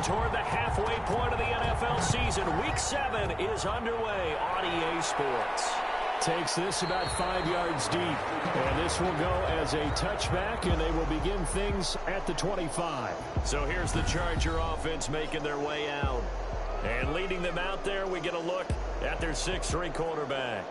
toward the halfway point of the NFL season. Week 7 is underway on EA Sports. Takes this about 5 yards deep. And this will go as a touchback, and they will begin things at the 25. So here's the Charger offense making their way out. And leading them out there, we get a look at their 6'3" quarterback.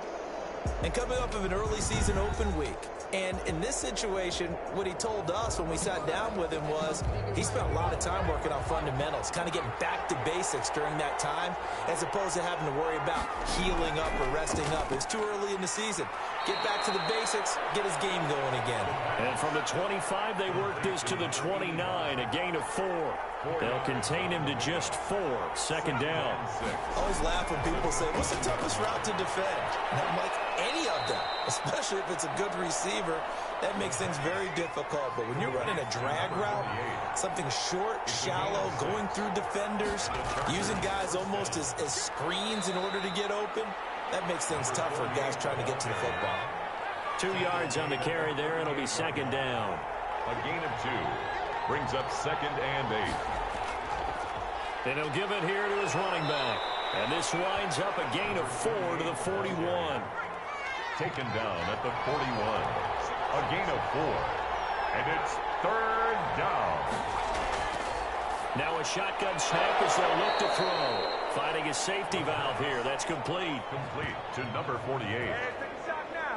And coming off of an early season open week. And in this situation, what he told us when we sat down with him was he spent a lot of time working on fundamentals, kind of getting back to basics during that time, as opposed to having to worry about healing up or resting up. It's too early in the season. Get back to the basics, get his game going again. And from the 25, they work this to the 29, a gain of 4. They'll contain him to just 4, second down. I always laugh when people say, what's the toughest route to defend? And I'm like, any of them, especially if it's a good receiver. That makes things very difficult. But when you're running a drag route, something short, shallow, going through defenders, using guys almost as screens in order to get open, that makes things tough for guys trying to get to the football. 2 yards on the carry there. It'll be second down. A gain of 2. Brings up 2nd and 8. And he'll give it here to his running back. And this winds up a gain of 4 to the 41. Taken down at the 41. A gain of 4. And it's 3rd down. Now a shotgun snap as they'll look to throw. Finding a safety valve here. That's complete. Complete to number 48.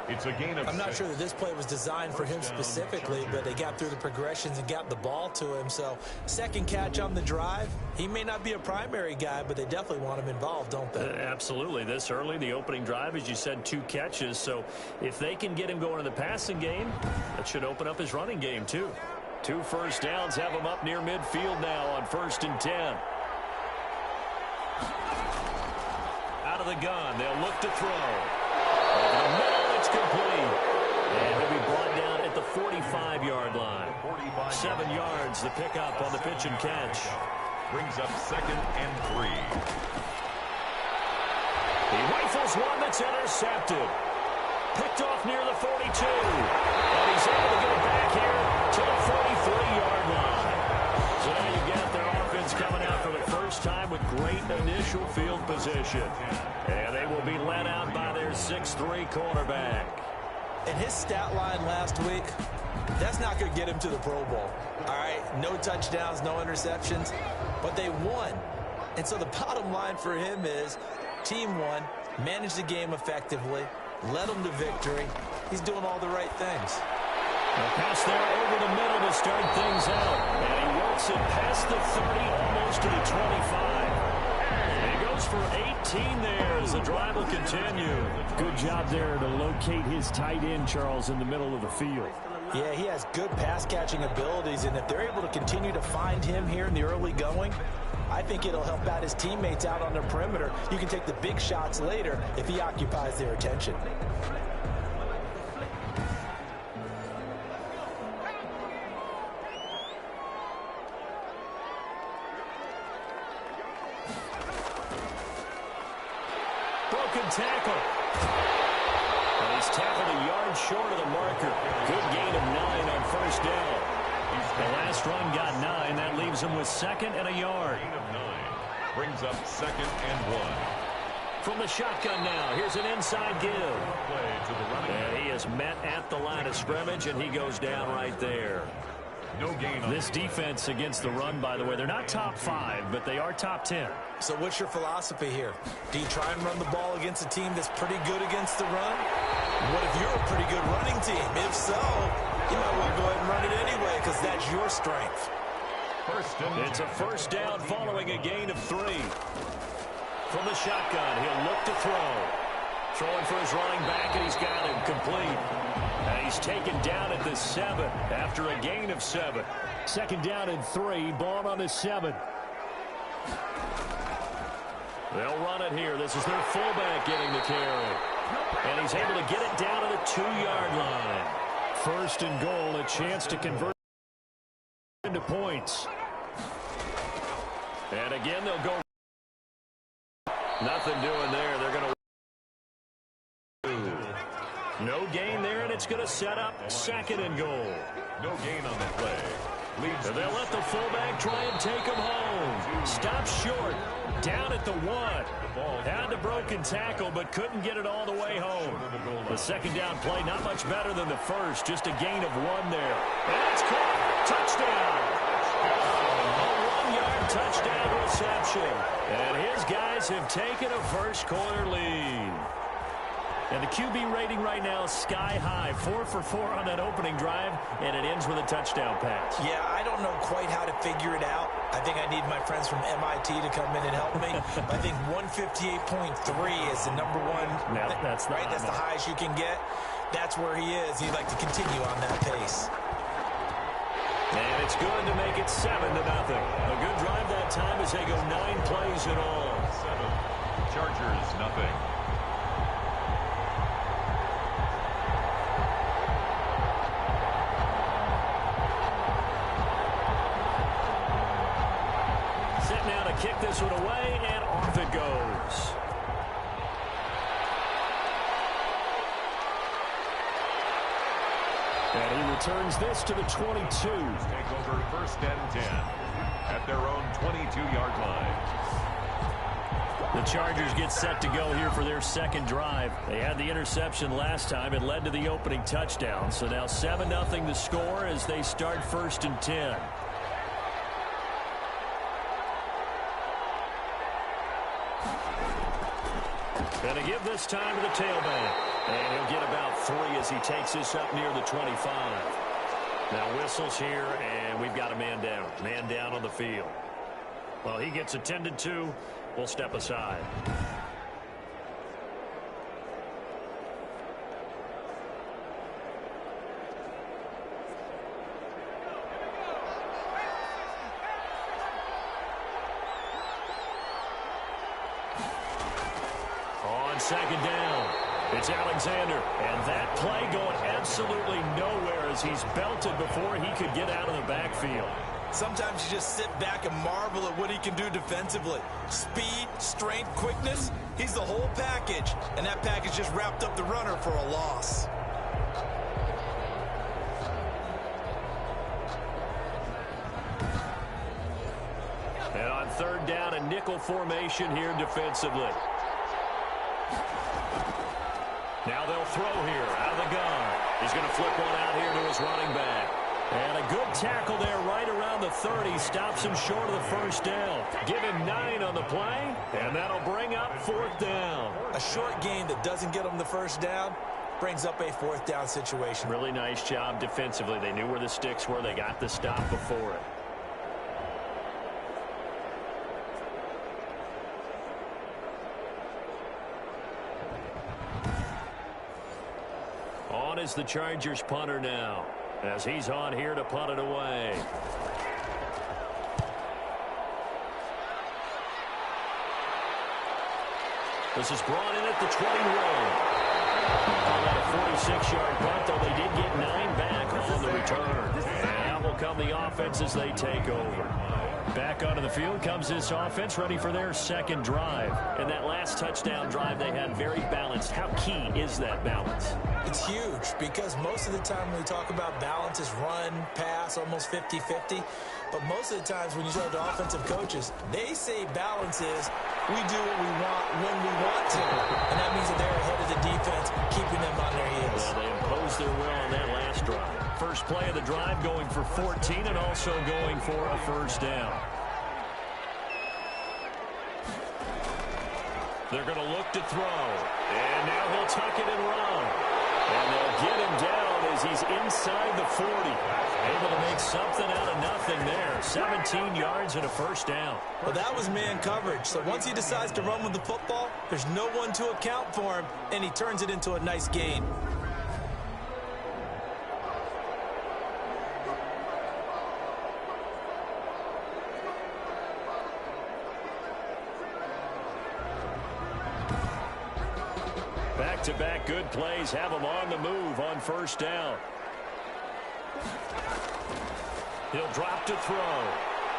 It's a gain of 6. I'm not sure that this play was designed for him specifically, but they got through the progressions and got the ball to him. So second catch on the drive. He may not be a primary guy, but they definitely want him involved, don't they? Absolutely. This early, the opening drive, as you said, 2 catches. So if they can get him going in the passing game, that should open up his running game too. 2 first downs have him up near midfield now on 1st and 10. Out of the gun, they'll look to throw. Over the middle, it's complete. And he'll be brought down at the 45-yard line. 7 yards, the pickup on the pitch and catch. Brings up 2nd and 3. He rifles one that's intercepted. Picked off near the 42. And he's able to get back here to the 43-yard line. So now you get their offense coming out for the first time with great initial field position. And they will be led out by their 6'3" quarterback. And his stat line last week, that's not going to get him to the Pro Bowl. All right, no touchdowns, no interceptions, but they won. And so the bottom line for him is team won, managed the game effectively, led them to victory. He's doing all the right things. A pass there over the middle to start things out. And he works it past the 30, almost to the 25. And he goes for 18 there as the drive will continue. Good job there to locate his tight end, Charles, in the middle of the field. Yeah, he has good pass-catching abilities, and if they're able to continue to find him here in the early going, I think it'll help out his teammates out on the perimeter. You can take the big shots later if he occupies their attention. Broken tackle. And he's tackled a yard short of the marker. Good gain of 9 on 1st down. The last run got 9. That leaves him with 2nd and a yard. Gain of 9. Brings up 2nd and 1. From the shotgun now, here's an inside give. Play to the running back. And he is met at the line of scrimmage, and he goes down right there. No gain on this defense against the run, by the way, they're not top 5, but they are top 10. So what's your philosophy here? Do you try and run the ball against a team that's pretty good against the run? What if you're a pretty good running team? If so, you might want to go ahead and run it anyway because that's your strength. It's a 1st down following a gain of 3. From the shotgun, he'll look to throw. Throwing for his running back, and he's got him complete. And he's taken down at the 7 after a gain of 7. 2nd down and 3, ball on the 7. They'll run it here. This is their fullback getting the carry. And he's able to get it down to the 2-yard line. 1st and goal, a chance to convert into points. And again, they'll go. Nothing doing there. They're going to. No gain there, and it's going to set up 2nd and goal. No gain on the play. leads. And they'll let the fullback try and take him home. Stop short. Down at the 1. Had the broken tackle, but couldn't get it all the way home. The second down play, not much better than the first. Just a gain of 1 there. And it's caught. Touchdown. A 1-yard touchdown reception. And his guys have taken a first-quarter lead. And the QB rating right now is sky high. 4 for 4 on that opening drive, and it ends with a touchdown pass. Yeah, I don't know quite how to figure it out. I think I need my friends from MIT to come in and help me. I think 158.3 is the number one. No, that's right. That's the highest you can get. That's where he is. He'd like to continue on that pace. And it's good to make it 7-0. A good drive that time as they go 9 plays in all. 7. Chargers, nothing. Kick this one away, and off it goes. And he returns this to the 22. Take over 1st and 10 at their own 22-yard line. The Chargers get set to go here for their second drive. They had the interception last time. It led to the opening touchdown. So now 7-0 the score as they start 1st and 10. And to give this time to the tailback. And he'll get about 3 as he takes this up near the 25. Now whistles here, and we've got a man down. Man down on the field. Well, he gets attended to. We'll step aside. On second down, it's Alexander. And that play going absolutely nowhere as he's belted before he could get out of the backfield. Sometimes you just sit back and marvel at what he can do defensively. Speed, strength, quickness, he's the whole package. And that package just wrapped up the runner for a loss. And on third down, a nickel formation here defensively. Now they'll throw here out of the gun. He's going to flip one out here to his running back. And a good tackle there right around the 30. Stops him short of the first down. Give him 9 on the play, and that'll bring up 4th down. A short gain that doesn't get him the first down brings up a 4th down situation. Really nice job defensively. They knew where the sticks were. They got the stop before it. On is the Chargers punter now, as he's on here to punt it away. This is brought in at the 21. About a 46-yard punt, though they did get 9 back on the return. And out will come the offense as they take over. Back onto the field comes this offense, ready for their second drive. And that last touchdown drive they had very balanced. How key is that balance? It's huge because most of the time when we talk about balance is run, pass, almost 50-50. But most of the times when you talk to offensive coaches, they say balance is we do what we want when we want to. And that means that they're ahead of the defense, keeping them on their heels. Well, they imposed their will on that last drive. First play of the drive going for 14 and also going for a first down. They're going to look to throw. And now he'll tuck it and run. And they'll get him down as he's inside the 40. Able to make something out of nothing there. 17 yards and a first down. Well, that was man coverage. So once he decides to run with the football, there's no one to account for him, and he turns it into a nice gain. Back-to-back good plays have him on the move on first down. He'll drop to throw.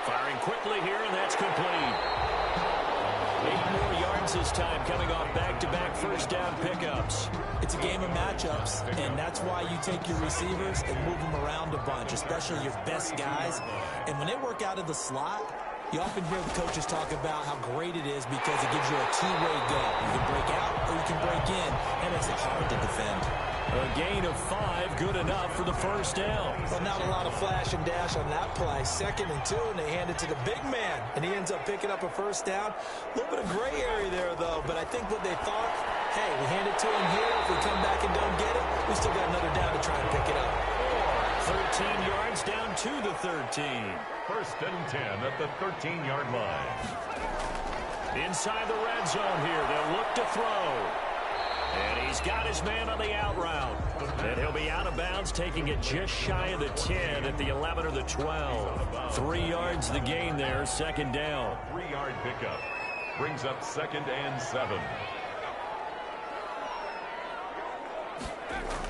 Firing quickly here, and that's complete. 8 more yards yards this time, coming off back-to-back first down pickups. It's a game of matchups, and that's why you take your receivers and move them around a bunch, especially your best guys. And when they work out of the slot, you often hear the coaches talk about how great it is because it gives you a two-way go. You can break out or you can break in. That makes it hard to defend. A gain of 5, good enough for the first down. Well, not a lot of flash and dash on that play. 2nd and 2, and they hand it to the big man, and he ends up picking up a first down. A little bit of gray area there, though, but I think what they thought, hey, we hand it to him here. If we come back and don't get it, we still got another down to try and pick it up. 13 yards down to the 13. 1st and 10 at the 13-yard line. Inside the red zone here, they'll look to throw. And he's got his man on the out route. And he'll be out of bounds, taking it just shy of the 10 at the 11 or the 12. 3 yards the gain there, 2nd down. 3-yard pickup. Brings up 2nd and 7.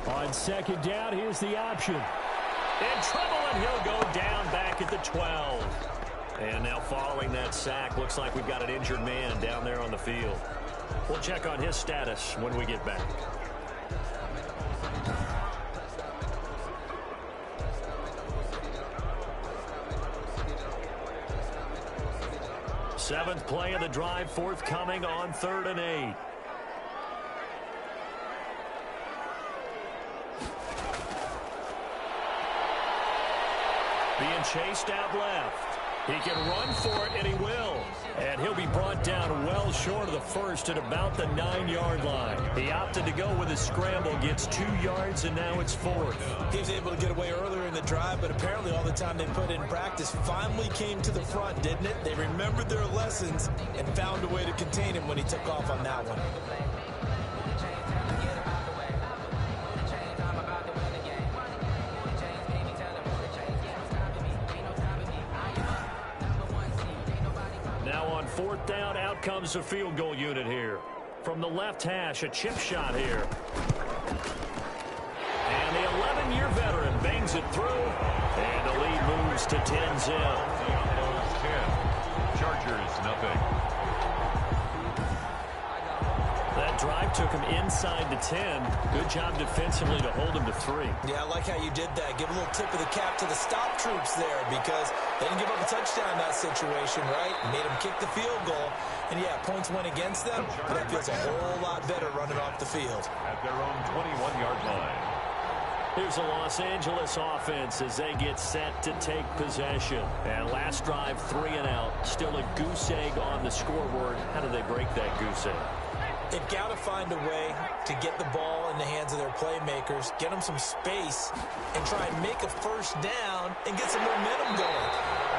On 2nd down, here's the option. In trouble, and he'll go down back at the 12. And now following that sack, looks like we've got an injured man down there on the field. We'll check on his status when we get back. Seventh play of the drive forthcoming on 3rd and 8. Being chased out left. He can run for it, and he will. And he'll be brought down well short of the first at about the 9-yard line. He opted to go with his scramble, gets 2 yards, and now it's 4th. He was able to get away earlier in the drive, but apparently all the time they put in practice finally came to the front, didn't it? They remembered their lessons and found a way to contain him when he took off on that one. Now on 4th down, out comes the field goal unit here. From the left hash, a chip shot here. And the 11-year veteran bangs it through. And the lead moves to 10-zip. Broncos 10. Chargers nothing. That drive took him inside the 10. Good job defensively to hold him to 3. Yeah, I like how you did that. Give a little tip of the cap to the stop troops there because they didn't give up a touchdown in that situation, right? Made them kick the field goal. And, yeah, points went against them, but that feels a whole lot better running off the field. At their own 21-yard line. Here's the Los Angeles offense as they get set to take possession. And last drive, 3 and out. Still a goose egg on the scoreboard. How do they break that goose egg? They've got to find a way to get the ball in the hands of their playmakers, get them some space, and try and make a first down and get some momentum going.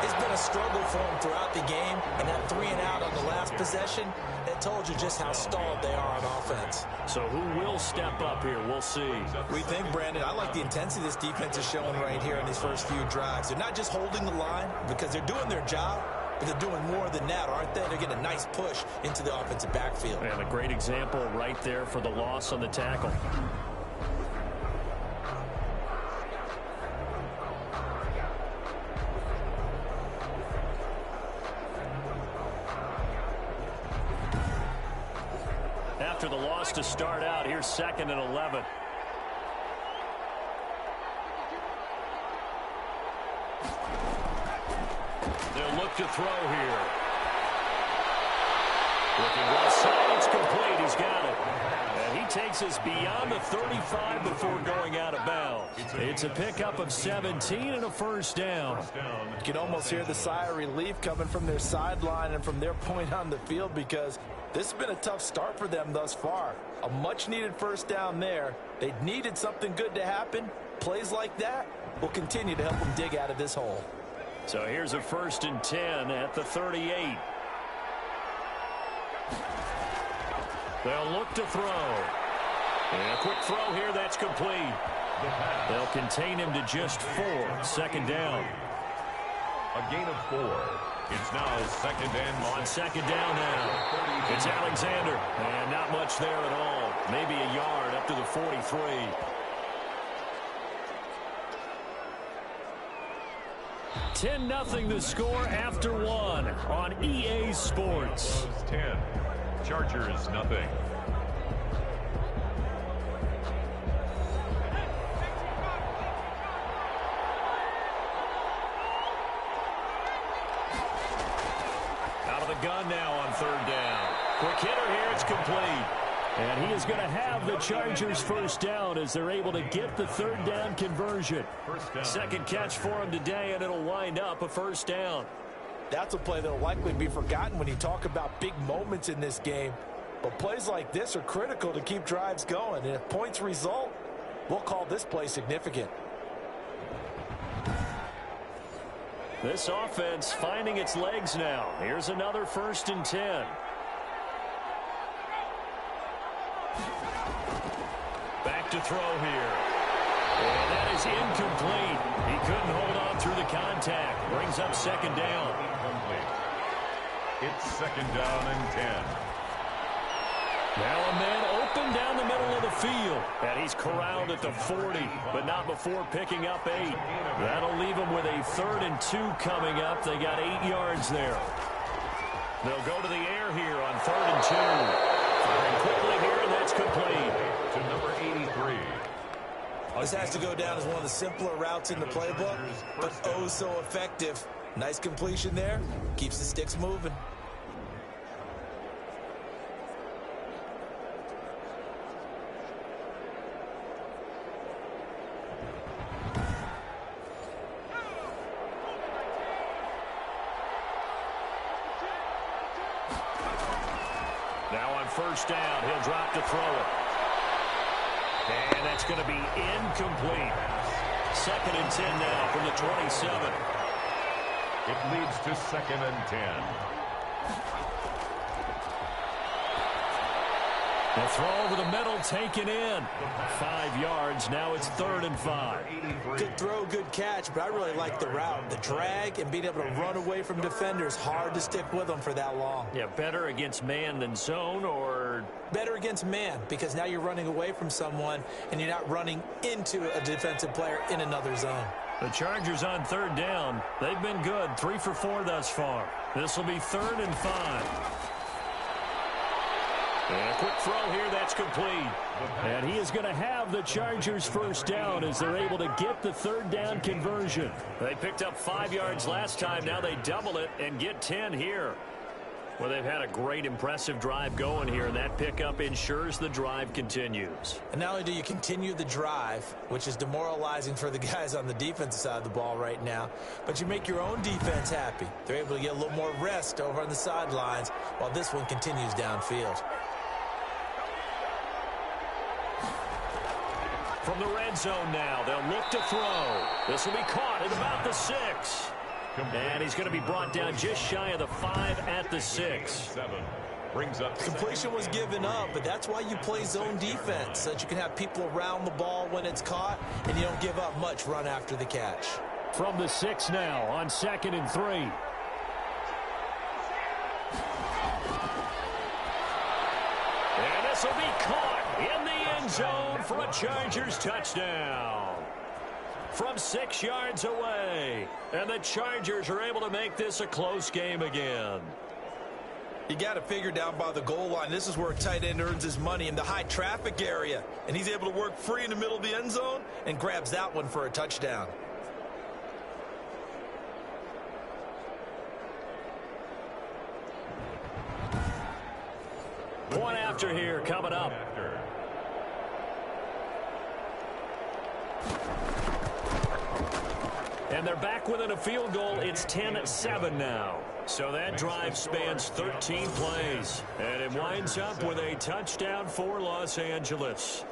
It's been a struggle for them throughout the game, and that 3 and out on the last possession, that told you just how stalled they are on offense. So who will step up here? We'll see. We think, Brandon, I like the intensity this defense is showing right here in these first few drives. They're not just holding the line because they're doing their job, but they're doing more than that, aren't they? They're getting a nice push into the offensive backfield. And a great example right there for the loss on the tackle. After the loss to start out, here's 2nd and 11. They'll look to throw here. Looking left side, it's complete. He's got it. And he takes us beyond the 35 before going out of bounds. It's a pickup of 17 and a first down. You can almost hear the sigh of relief coming from their sideline and from their point on the field because this has been a tough start for them thus far. A much-needed first down there. They needed something good to happen. Plays like that will continue to help them dig out of this hole. So here's a 1st and 10 at the 38. They'll look to throw. And a quick throw here, that's complete. They'll contain him to just 4. 2nd down. A gain of 4. It's now 2nd and on 2nd down now. It's Alexander. And not much there at all. Maybe a yard up to the 43. (10-0) the score after 1 on EA Sports. 10. Chargers, nothing. Out of the gun now on third down. Quick hitter here, it's complete. And he is going to have the Chargers first down as they're able to get the third down conversion. Second catch for him today, and it'll wind up a first down. That's a play that will likely be forgotten when you talk about big moments in this game. But plays like this are critical to keep drives going. And if points result, we'll call this play significant. This offense finding its legs now. Here's another 1st and 10. Back to throw here. And that is incomplete. He couldn't hold on through the contact. Brings up second down. It's second down and 10. Now a man open down the middle of the field. And he's corralled at the 40, but not before picking up 8. That'll leave him with a 3rd and 2 coming up. They got 8 yards there. They'll go to the air here on 3rd and 2. Firing quickly here, and that's complete. To number 83. This has to go down as one of the simpler routes in the playbook, but oh so effective. Nice completion there. Keeps the sticks moving. Now on first down, he'll drop to throw it. And that's going to be incomplete. 2nd and 10 now from the 27. It leads to 2nd and 10. The throw over the middle taken in. 5 yards. Now it's 3rd and 5. Good throw, good catch, but I really like the route. The drag and being able to run away from defenders. Hard to stick with them for that long. Yeah, better against man than zone, or better against man, because now you're running away from someone and you're not running into a defensive player in another zone. The Chargers on 3rd down. They've been good. 3 for 4 thus far. This will be 3rd and 5. And a quick throw here, that's complete. And he is going to have the Chargers first down as they're able to get the 3rd down conversion. They picked up 5 yards last time. Now they double it and get 10 here. Well, they've had a great, impressive drive going here, and that pickup ensures the drive continues. And not only do you continue the drive, which is demoralizing for the guys on the defensive side of the ball right now, but you make your own defense happy. They're able to get a little more rest over on the sidelines while this one continues downfield. From the red zone now, they'll look to throw. This will be caught at about the 6. And he's going to be brought down just shy of the 5 at the 6. 7 brings up. Completion was given up, but that's why you play zone defense, so that you can have people around the ball when it's caught, and you don't give up much run after the catch. From the 6 now on 2nd and 3. And this will be caught in the end zone for a Chargers touchdown. From 6 yards away. And the Chargers are able to make this a close game again. You got to figure down by the goal line. This is where a tight end earns his money, in the high traffic area. And he's able to work free in the middle of the end zone and grabs that one for a touchdown. Point after here coming up. And they're back within a field goal. It's 10-7 now. So that drive spans 13 plays. And it winds up with a touchdown for Los Angeles.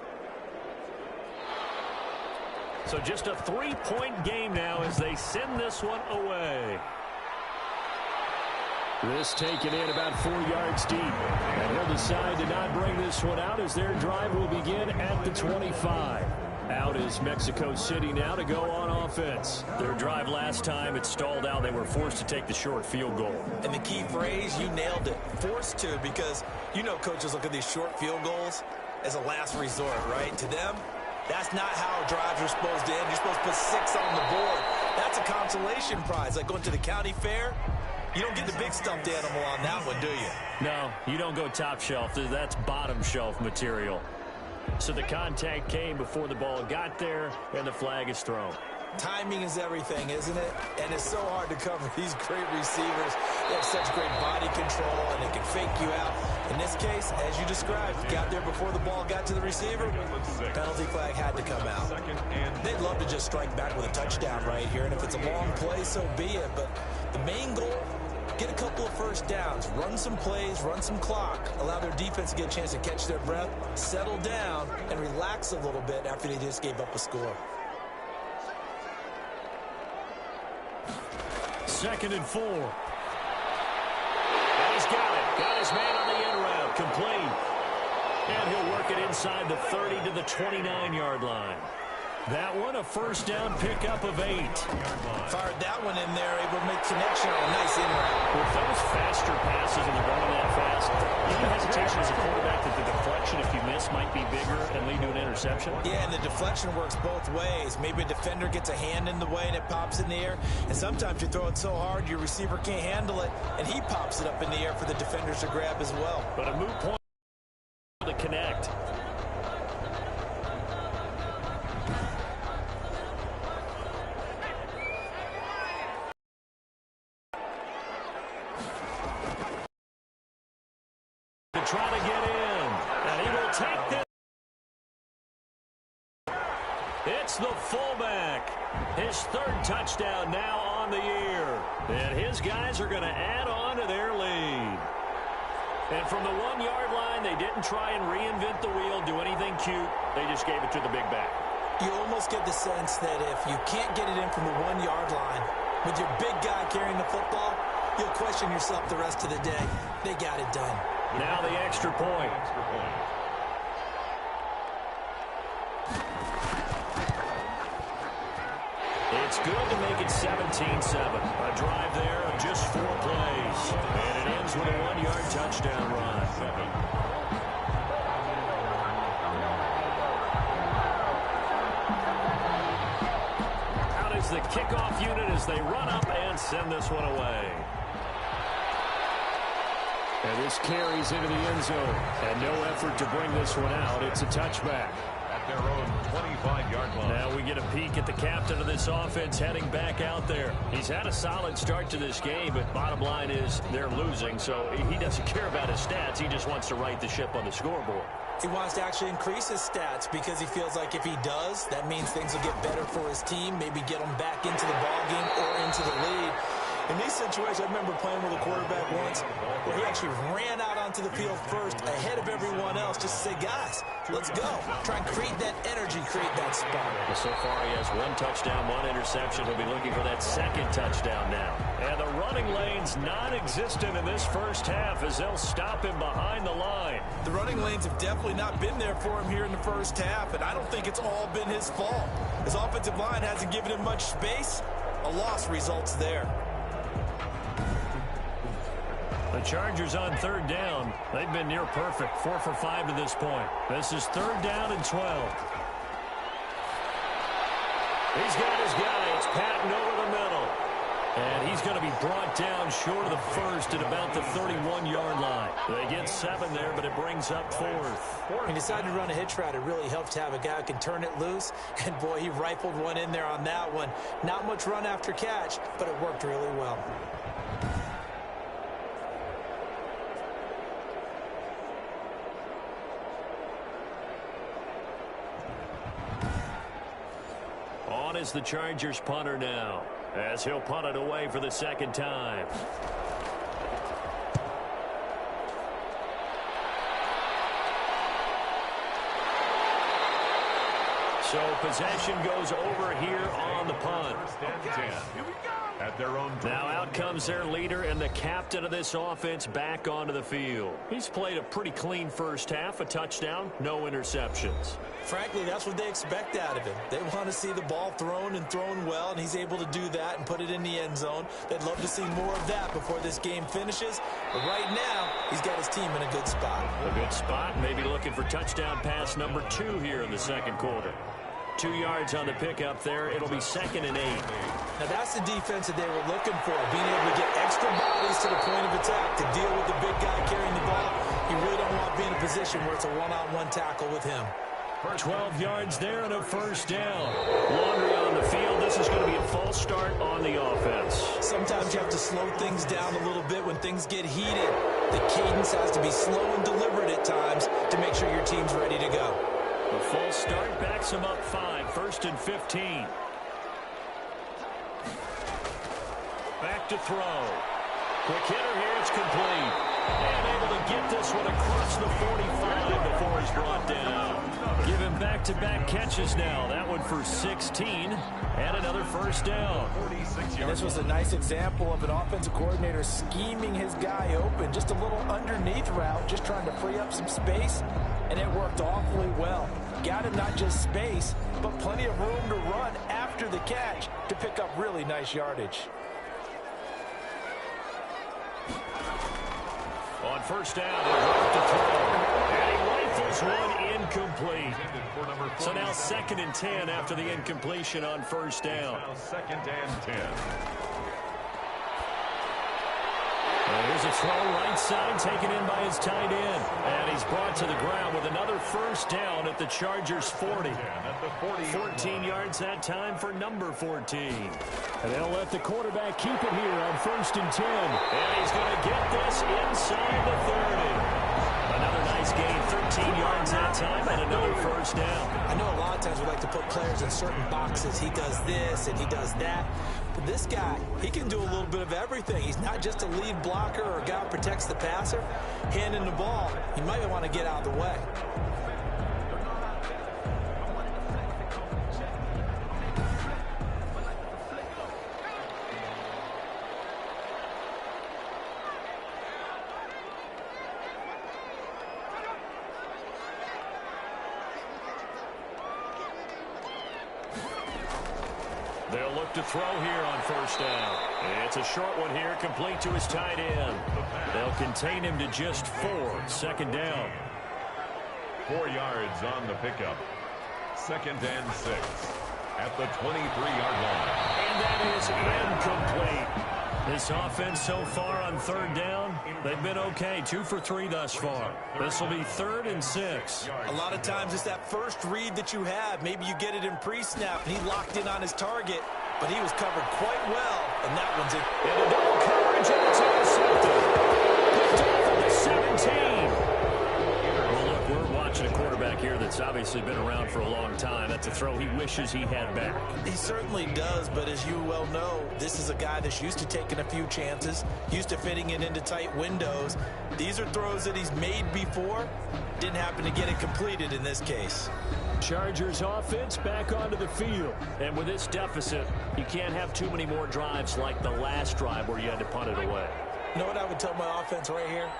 So just a 3-point game now as they send this one away. This taken in about 4 yards deep. And he'll decide to not bring this one out as their drive will begin at the 25. Out is Mexico City now to go on offense. Their drive last time, it stalled out. They were forced to take the short field goal. And the key phrase, you nailed it. Forced to, because you know coaches look at these short field goals as a last resort, right? To them, that's not how drives are supposed to end. You're supposed to put 6 on the board. That's a consolation prize, like going to the county fair. You don't get the big stuffed animal on that one, do you? No, you don't go top shelf. That's bottom shelf material. So the contact came before the ball got there, and the flag is thrown. Timing is everything, isn't it? And it's so hard to cover these great receivers. They have such great body control, and they can fake you out. In this case, as you described, got there before the ball got to the receiver. Penalty flag had to come out. They'd love to just strike back with a touchdown right here, and if it's a long play, so be it. But the main goal, get a couple of first downs, run some plays, run some clock, allow their defense to get a chance to catch their breath, settle down, and relax a little bit after they just gave up a score. 2nd and 4. And he's got it. Got his man on the end route. Complete. And he'll work it inside the 30 to the 29-yard line. That one, a first down pickup of 8. Fired that one in there, able to make connection on a nice in route. With those faster passes and they're going that fast, any hesitation as a quarterback that the deflection, if you miss, might be bigger and lead to an interception? Yeah, and the deflection works both ways. Maybe a defender gets a hand in the way and it pops in the air. And sometimes you throw it so hard your receiver can't handle it, and he pops it up in the air for the defenders to grab as well. But a moot point to connect. Try to get in, and he will take this. It's the fullback. His 3rd touchdown now on the year. And his guys are going to add on to their lead. And from the 1-yard line, they didn't try and reinvent the wheel, do anything cute. They just gave it to the big back. You almost get the sense that if you can't get it in from the 1-yard line, with your big guy carrying the football, you'll question yourself the rest of the day. They got it done. Now the extra point. It's good to make it 17-7. A drive there of just 4 plays. And it ends with a 1-yard touchdown run. Out is the kickoff unit as they run up and send this one away. And this carries into the end zone. And no effort to bring this one out. It's a touchback. At their own 25-yard line. Now we get a peek at the captain of this offense heading back out there. He's had a solid start to this game, but bottom line is they're losing, so he doesn't care about his stats. He just wants to right the ship on the scoreboard. He wants to actually increase his stats because he feels like if he does, that means things will get better for his team, maybe get them back into the ballgame or into the lead. In these situations, I remember playing with a quarterback once where he actually ran out onto the field first ahead of everyone else just to say, guys, let's go. Try and create that energy, create that spark. Well, so far he has 1 touchdown, 1 interception. He'll be looking for that 2nd touchdown now. And the running lane's non-existent in this first half as they'll stop him behind the line. The running lanes have definitely not been there for him here in the first half, and I don't think it's all been his fault. His offensive line hasn't given him much space. A loss results there. The Chargers on 3rd down. They've been near perfect, 4 for 5 to this point. This is 3rd down and 12. He's got his guy. It's Patton over the middle. And he's going to be brought down short of the first at about the 31-yard line. They get 7 there, but it brings up 4th. He decided to run a hitch route. It really helped to have a guy who can turn it loose. And, boy, he rifled one in there on that one. Not much run after catch, but it worked really well. On is the Chargers punter now, as he'll punt it away for the 2nd time. So possession goes over here on the punt. At their own now out comes their leader and the captain of this offense back onto the field. He's played a pretty clean first half, a touchdown, no interceptions. Frankly, that's what they expect out of him. They want to see the ball thrown and thrown well, and he's able to do that and put it in the end zone. They'd love to see more of that before this game finishes. But right now, he's got his team in a good spot. A good spot, maybe looking for touchdown pass number 2 here in the 2nd quarter. 2 yards on the pickup there. It'll be 2nd and 8. Now, that's the defense that they were looking for, being able to get extra bodies to the point of attack to deal with the big guy carrying the ball. You really don't want to be in a position where it's a one-on-one tackle with him. 12 yards there and a first down. Laundry on the field. This is going to be a false start on the offense. Sometimes you have to slow things down a little bit when things get heated. The cadence has to be slow and deliberate at times to make sure your team's ready to go. The false start backs him up 5. 1st and 15. Back to throw. Quick hitter here. It's complete. And able to get this one across the 45 before he's brought down. Give him back-to-back catches now. That one for 16 and another first down. And this was a nice example of an offensive coordinator scheming his guy open. Just a little underneath route, just trying to free up some space, and it worked awfully well. Got him not just space, but plenty of room to run after the catch to pick up really nice yardage. On first down, he'll drop to throw. And he rifles one incomplete. So now 2nd and 10 after the incompletion on first down. Now 2nd and 10. And here's a throw right side taken in by his tight end. And he's brought to the ground with another first down at the Chargers' 40. 14 yards that time for number 14. And they'll let the quarterback keep it here on 1st and 10. And he's going to get this inside the 30. Another nice gain, 13 yards that time, and another first down. I know a lot of times we like to put players in certain boxes. He does this and he does that. But this guy, he can do a little bit of everything. He's not just a lead blocker or a guy who protects the passer. Handing the ball, he might want to get out of the way. They'll look to throw here on first down. It's a short one here, complete to his tight end. They'll contain him to just 4. 2nd down. 4 yards on the pickup. 2nd and 6 at the 23-yard line. And that is incomplete. This offense so far on 3rd down, they've been okay. 2 for 3 thus far. This will be 3rd and 6. A lot of times it's that first read that you have. Maybe you get it in pre-snap, and he locked in on his target, but he was covered quite well, and that one's it. And a double coverage, and it's intercepted. Picked off at the 17. Well, look, we're watching a quarterback here that's obviously been around for a long time. That's a throw he wishes he had back. He certainly does, but as you well know, this is a guy that's used to taking a few chances, used to fitting it into tight windows. These are throws that he's made before. Didn't happen to get it completed in this case. Chargers offense back onto the field. And with this deficit, you can't have too many more drives like the last drive where you had to punt it away. You know what I would tell my offense right here?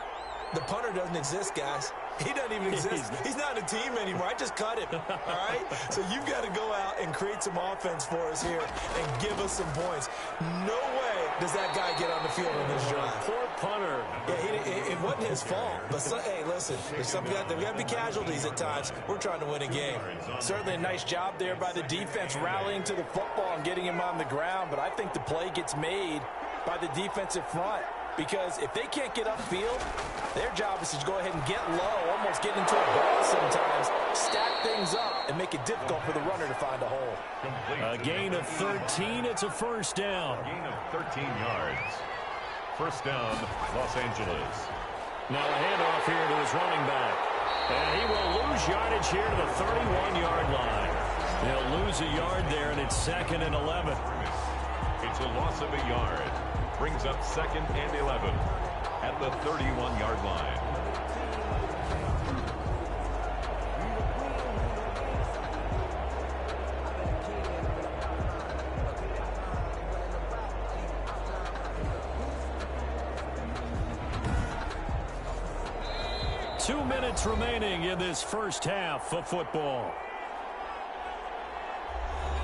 The punter doesn't exist, guys. He doesn't even exist. He's not a team anymore. I just cut him, all right? So you've got to go out and create some offense for us here and give us some points. No way does that guy get on the field on this drive. Poor punter. Yeah, it wasn't his fault. But, hey, listen, there's some guys that we have to be casualties at times. We're trying to win a game. Certainly a nice job there by the defense rallying to the football and getting him on the ground. But I think the play gets made by the defensive front. Because if they can't get upfield, their job is to go ahead and get low, almost get into a ball sometimes, stack things up, and make it difficult for the runner to find a hole. A gain of 13. It's a first down. A gain of 13 yards. First down, Los Angeles. Now a handoff here to his running back. And he will lose yardage here to the 31-yard line. He'll lose a yard there, and it's 2nd and 11. It's a loss of a yard. Brings up 2nd and 11 at the 31-yard line. Two minutes remaining in this first half of football.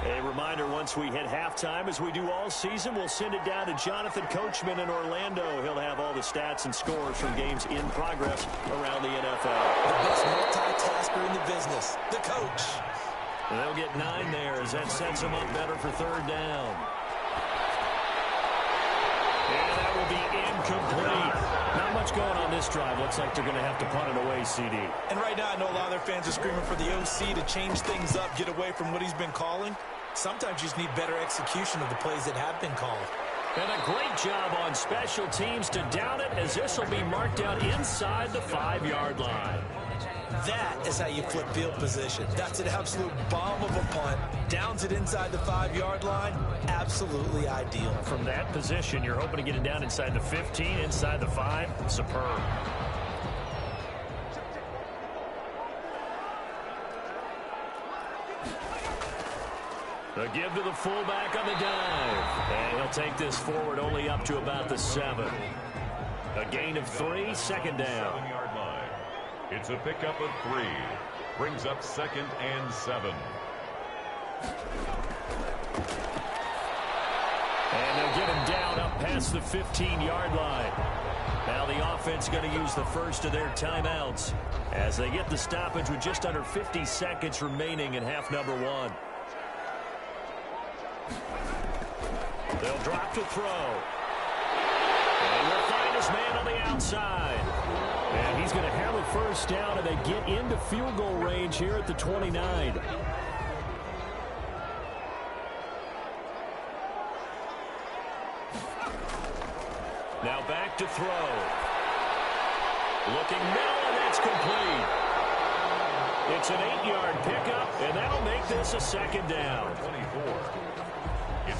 A reminder, once we hit halftime, as we do all season, we'll send it down to Jonathan Coachman in Orlando. He'll have all the stats and scores from games in progress around the NFL. The best multitasker in the business, the coach. And they'll get 9 there as that sets them up better for third down. And that will be incomplete. Not much going on this drive. Looks like they're going to have to punt it away, CD. And right now, I know a lot of their fans are screaming for the OC to change things up, get away from what he's been calling. Sometimes you just need better execution of the plays that have been called. And a great job on special teams to down it, as this will be marked out inside the 5-yard line. That is how you flip field position. That's an absolute bomb of a punt. Downs it inside the 5-yard line. Absolutely ideal. From that position, you're hoping to get it down inside the 15, inside the 5. Superb. The give to the fullback on the dive. And he'll take this forward only up to about the 7. A gain of 3, second down. 7-yard line. It's a pickup of 3. Brings up 2nd and 7. And they'll get him down up past the 15-yard line. Now the offense going to use the first of their timeouts as they get the stoppage with just under 50 seconds remaining in half number 1. They'll drop to throw. And he'll find his man on the outside. And he's going to have a first down, and they get into field goal range here at the 29. Now back to throw. Looking middle, and that's complete. It's an 8-yard pickup, and that'll make this a second down. 24.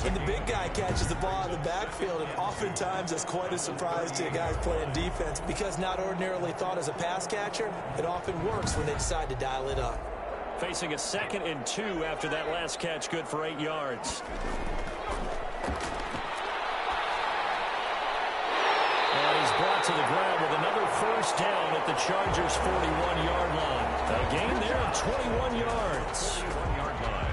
And the big guy catches the ball in the backfield, and oftentimes it's quite a surprise to guys playing defense because not ordinarily thought as a pass catcher, it often works when they decide to dial it up. Facing a 2nd and 2 after that last catch, good for 8 yards. And he's brought to the ground with another first down at the Chargers' 41-yard line. A gain there of 21 yards. 1-yard line.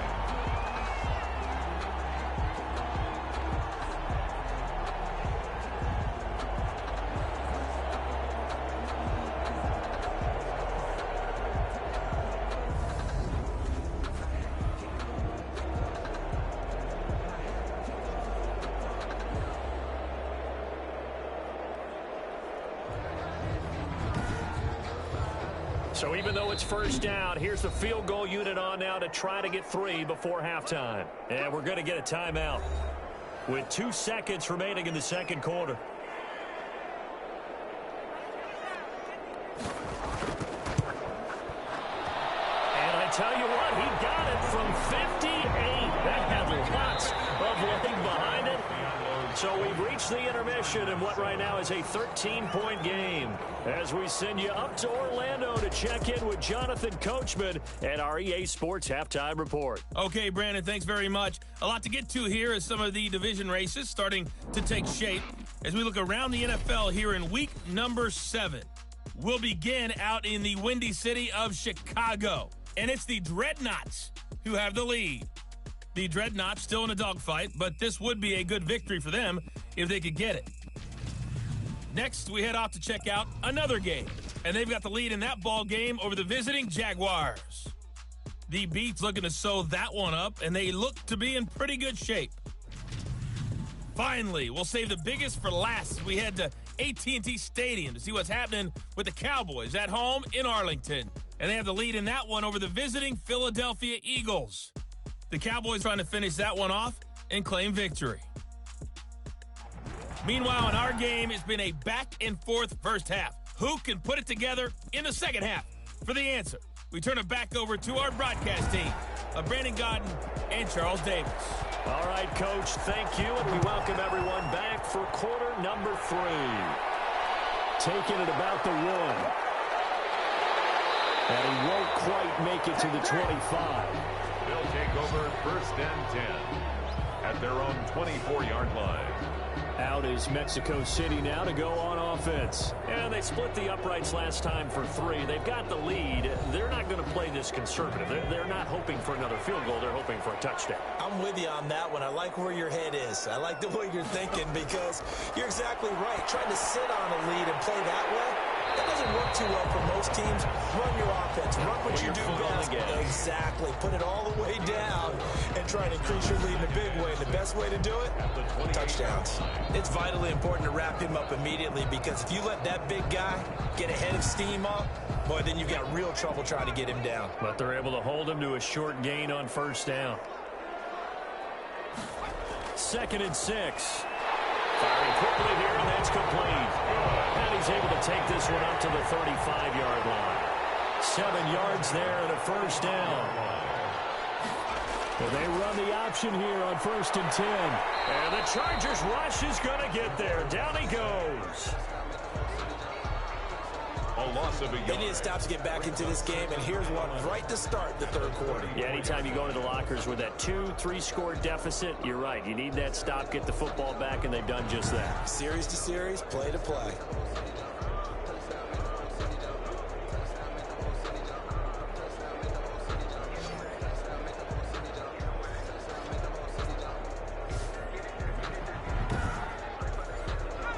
So even though it's first down, here's the field goal unit on now to try to get 3 before halftime. And we're going to get a timeout with 2 seconds remaining in the second quarter. And I tell you what, he got it from 58. That had lots of leg behind it. So we've reached the intermission in what right now is a 13-point game as we send you up to Orlando to check in with Jonathan Coachman at our EA Sports Halftime Report. Okay, Brandon, thanks very much. A lot to get to here as some of the division races starting to take shape as we look around the NFL here in week number 7. We'll begin out in the Windy City of Chicago, and it's the Dreadnoughts who have the lead. The Dreadnoughts still in a dogfight, but this would be a good victory for them if they could get it. Next, we head off to check out another game, and they've got the lead in that ball game over the visiting Jaguars. The Beats looking to sew that one up, and they look to be in pretty good shape. Finally, we'll save the biggest for last as we head to AT&T Stadium to see what's happening with the Cowboys at home in Arlington. And they have the lead in that one over the visiting Philadelphia Eagles. The Cowboys trying to finish that one off and claim victory. Meanwhile, in our game, it's been a back-and-forth first half. Who can put it together in the second half? For the answer, we turn it back over to our broadcast team of Brandon Gaudin and Charles Davis. All right, Coach, thank you, and we welcome everyone back for quarter number 3. Taking it about the 1. And he won't quite make it to the 25. They'll take over 1st and 10 at their own 24-yard line. Out is Mexico City now to go on offense. And they split the uprights last time for 3. They've got the lead. They're not going to play this conservative. They're not hoping for another field goal. They're hoping for a touchdown. I'm with you on that one. I like where your head is. I like the way you're thinking because you're exactly right. Trying to sit on a lead and play that way, that doesn't work too well for most teams. Run your offense. Run what you do best. Exactly. Put it all the way down and try and increase your lead in a big way. And the best way to do it? Touchdowns. It's vitally important to wrap him up immediately, because if you let that big guy get a head of steam up, boy, then you've got real trouble trying to get him down. But they're able to hold him to a short gain on first down. 2nd and 6. Firing quickly here, and that's complete. And he's able to take this one up to the 35-yard line. 7 yards there and a first down. Well, they run the option here on 1st and 10. And the Chargers rush is going to get there. Down he goes. A loss of a yard. They need to stop to get back into this game, and here's one right to start the third quarter. Yeah, anytime you go into the lockers with that 2-3 score deficit, you're right. You need that stop, get the football back, and they've done just that. Series to series, play to play.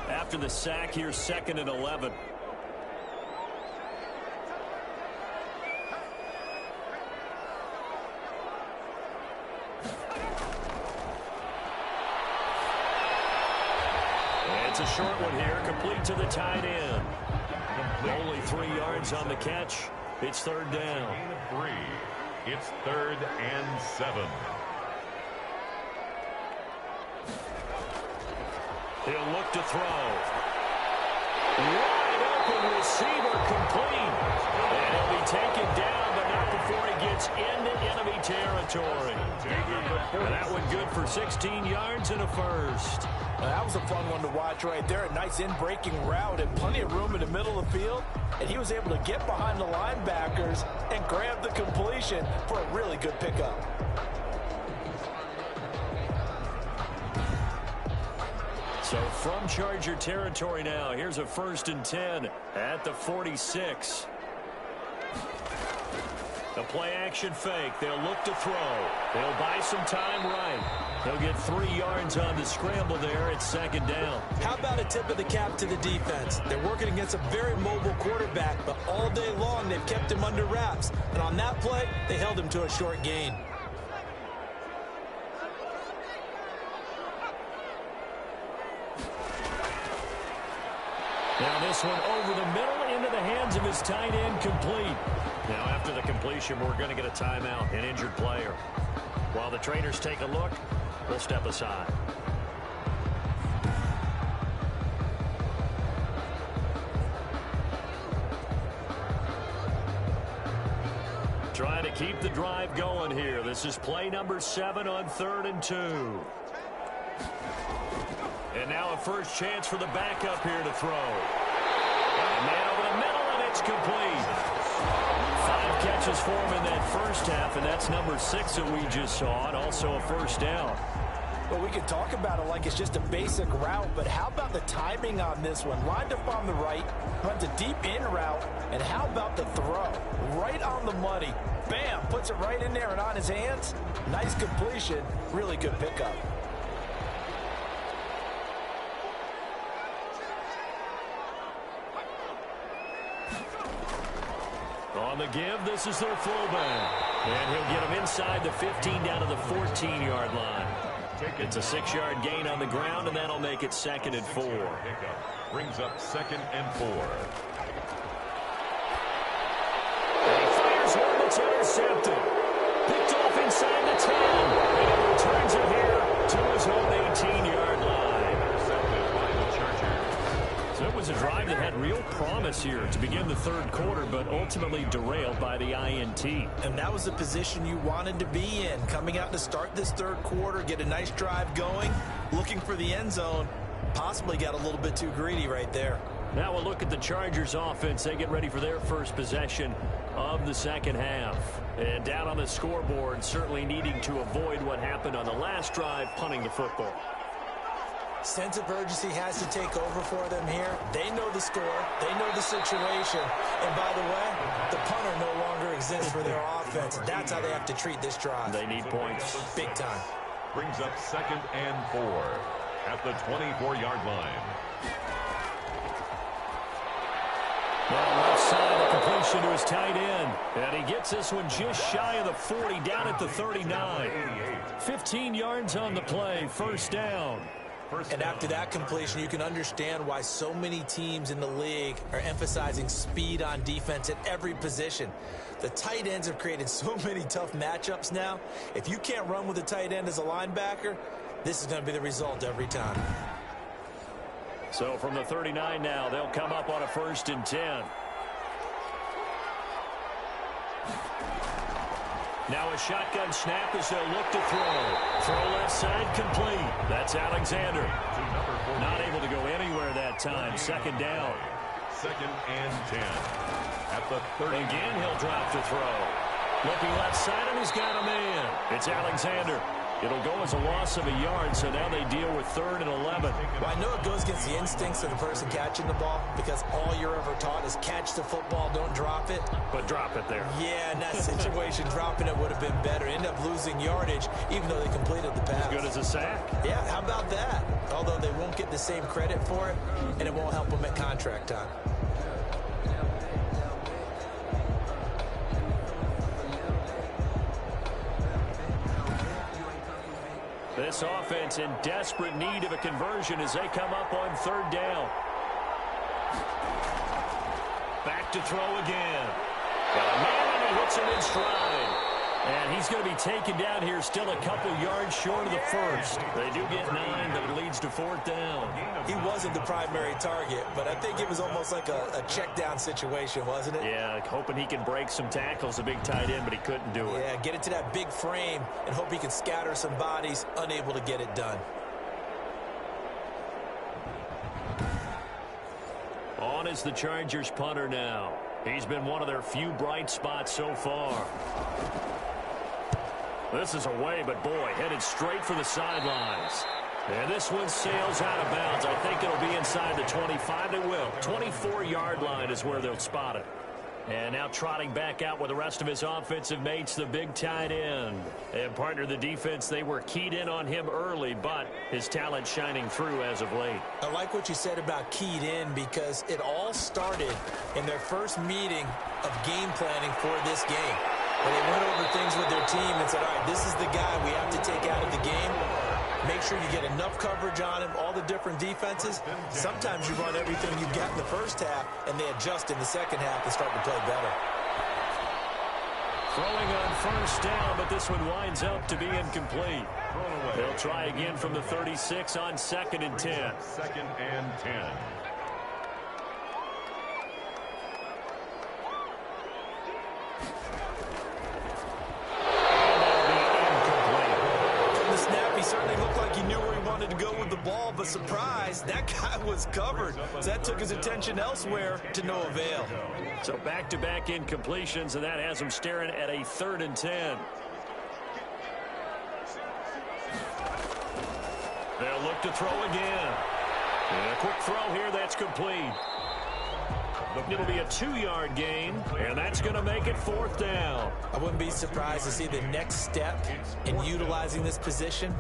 After the sack, here's 2nd and 11. It's a short one here, complete to the tight end. Only 3 yards on the catch. It's 3rd down. 3. It's 3rd and 7. He'll look to throw. Wide open receiver, complete. And he'll be taken down, but not before he gets into enemy territory. And that one good for 16 yards and a first. Now, that was a fun one to watch right there. A nice in-breaking route and plenty of room in the middle of the field. And he was able to get behind the linebackers and grab the completion for a really good pickup. So from Charger territory now, here's a 1st and 10 at the 46. The play-action fake. They'll look to throw. They'll buy some time right. They'll get 3 yards on the scramble there at 2nd down. How about a tip of the cap to the defense? They're working against a very mobile quarterback, but all day long they've kept him under wraps. And on that play, they held him to a short gain. Now this one over the middle into the hands of his tight end, complete. Now after the completion, we're going to get a timeout, an injured player. While the trainers take a look, we'll step aside. Trying to keep the drive going here. This is play number 7 on 3rd and 2. And now a first chance for the backup here to throw. And man over the middle, and it's complete. 5 catches for him in that first half, and that's number 6 that we just saw, and also a first down. Well, we can talk about it like it's just a basic route, but how about the timing on this one? Lined up on the right, runs a deep in route, and how about the throw? Right on the money. Bam, puts it right in there and on his hands. Nice completion, really good pickup. On the give, this is their fullback. And he'll get him inside the 15 down to the 14-yard line. It's a 6-yard gain on the ground, and that'll make it 2nd and 4. Brings up 2nd and 4. And he fires one that's intercepted. Picked off inside the 10. And he returns it here to his own 18-yard line. Intercepted by the Chargers. So it was a drive that had real promise here to begin the 3rd quarter, but ultimately derailed by the INT. And that was the position you wanted to be in. Coming out to start this 3rd quarter, get a nice drive going, looking for the end zone. Possibly got a little bit too greedy right there. Now we'll look at the Chargers offense. They get ready for their first possession of the 2nd half. And down on the scoreboard, certainly needing to avoid what happened on the last drive, punting the football. Sense of urgency has to take over for them here. They know the score. They know the situation. And by the way, the punter no longer exists for their offense. That's how they have to treat this drive. They need points. Big time. Brings up 2nd and 4 at the 24-yard line. Now left side, a completion to his tight end. And he gets this one just shy of the 40, down at the 39. 15 yards on the play, first down. And after that completion, you can understand why so many teams in the league are emphasizing speed on defense at every position. The tight ends have created so many tough matchups now. If you can't run with a tight end as a linebacker, this is going to be the result every time. So from the 39 now, they'll come up on a 1st and 10. Now a shotgun snap as they'll look to throw. Throw left side complete. That's Alexander. Not able to go anywhere that time. 2nd down. 2nd and 10. At the 30. Again, he'll drop to throw. Looking left side, and he's got a man. It's Alexander. It'll go as a loss of a yard, so now they deal with 3rd and 11. Well, I know it goes against the instincts of the person catching the ball because all you're ever taught is catch the football, don't drop it. But drop it there. Yeah, in that situation, dropping it would have been better. End up losing yardage, even though they completed the pass. As good as a sack. Yeah, how about that? Although they won't get the same credit for it, and it won't help them at contract time. This offense in desperate need of a conversion as they come up on 3rd down. Back to throw again. Got a man, and he hits him in stride. And he's going to be taken down here, still a couple yards short of the 1st. They do get 9, but it leads to 4th down. He wasn't the primary target, but I think it was almost like a check down situation, wasn't it? Yeah, hoping he can break some tackles, a big tight end, but he couldn't do it. Yeah, get it to that big frame and hope he can scatter some bodies, unable to get it done. On is the Chargers punter now. He's been one of their few bright spots so far. This is away, but boy, headed straight for the sidelines. And this one sails out of bounds. I think it'll be inside the 25. It will. 24-yard line is where they'll spot it. And now trotting back out with the rest of his offensive mates, the big tight end. And partner, the defense, they were keyed in on him early, but his talent shining through as of late. I like what you said about keyed in because it all started in their first meeting of game planning for this game. Where they went over things with their team and said, all right, this is the guy we have to take out of the game. Make sure you get enough coverage on him, all the different defenses. Sometimes you run everything you got in the first half, and they adjust in the second half and start to play better. Throwing on 1st down, but this one winds up to be incomplete. They'll try again from the 36 on 2nd and 10. 2nd and 10. He certainly looked like he knew where he wanted to go with the ball, but surprise, that guy was covered. So that took his attention elsewhere to no avail. So back-to-back incompletions, and that has him staring at a 3rd and 10. They'll look to throw again. And a quick throw here, that's complete. It'll be a 2-yard gain, and that's going to make it 4th down. I wouldn't be surprised to see the next step in utilizing this position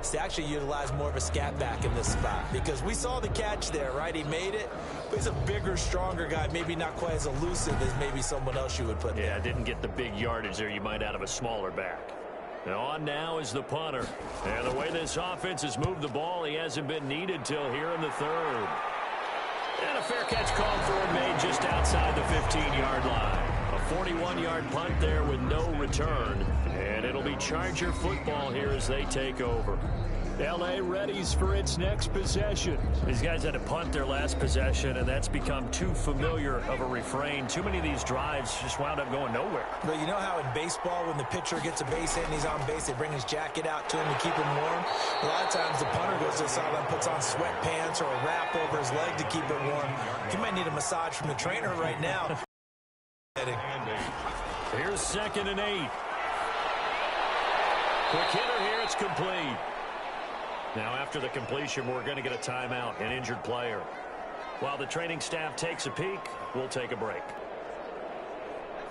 is to actually utilize more of a scat back in this spot. Because we saw the catch there, right? He made it, but he's a bigger, stronger guy, maybe not quite as elusive as maybe someone else you would put there. Yeah, didn't get the big yardage there you might out of a smaller back. On now is the punter. And the way this offense has moved the ball, he hasn't been needed till here in the 3rd. And a fair catch called for and made just outside the 15-yard line. A 41-yard punt there with no return. And it'll be Charger football here as they take over. L.A. readies for its next possession. These guys had to punt their last possession, and that's become too familiar of a refrain. Too many of these drives just wound up going nowhere. But you know how in baseball, when the pitcher gets a base hit and he's on base, they bring his jacket out to him to keep him warm? A lot of times the punter goes to the sideline, puts on sweatpants or a wrap over his leg to keep it warm. He might need a massage from the trainer right now. Here's 2nd and 8. Quick hitter here, it's complete. Now after the completion, we're going to get a timeout, an injured player. While the training staff takes a peek, we'll take a break.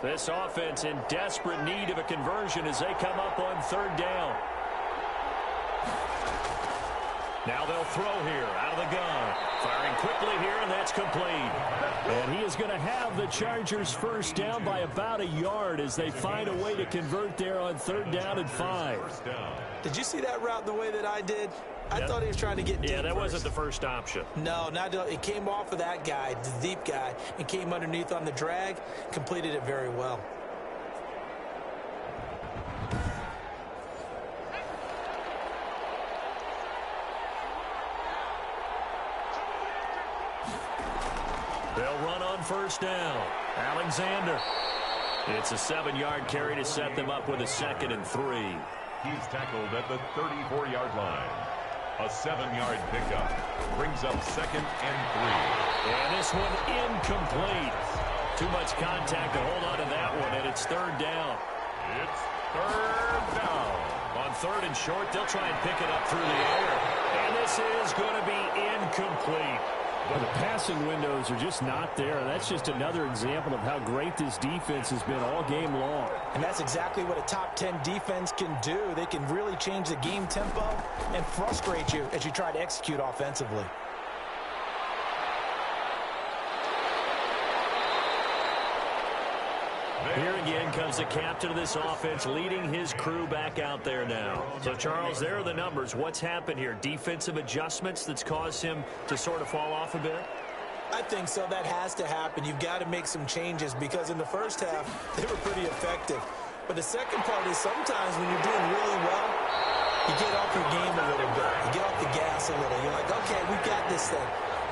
This offense in desperate need of a conversion as they come up on 3rd down. Now they'll throw here out of the gun. Firing quickly here, and that's complete. And he is going to have the Chargers first down by about a yard as they find a way to convert there on 3rd down and 5. Did you see that route the way that I did? I thought he was trying to get deep. Yeah, that first. wasn't the first option. No, it came off of that guy, the deep guy, and came underneath on the drag, completed it very well. They'll run on 1st down. Alexander. It's a 7-yard carry to set them up with a 2nd and 3. He's tackled at the 34-yard line. A 7-yard pickup brings up 2nd and 3. And this one incomplete. Too much contact to hold on to that one, and it's 3rd down. It's 3rd down. On 3rd and short, they'll try and pick it up through the air. And this is going to be incomplete. Well, the passing windows are just not there. That's just another example of how great this defense has been all game long. And that's exactly what a top 10 defense can do. They can really change the game tempo and frustrate you as you try to execute offensively. Here again comes the captain of this offense leading his crew back out there now. So, Charles, there are the numbers. What's happened here? Defensive adjustments that's caused him to sort of fall off a bit? I think so. That has to happen. You've got to make some changes because in the first half, they were pretty effective. But the second part is sometimes when you're doing really well, you get off your game a little bit. You get off the gas a little. You're like, okay, we've got this thing.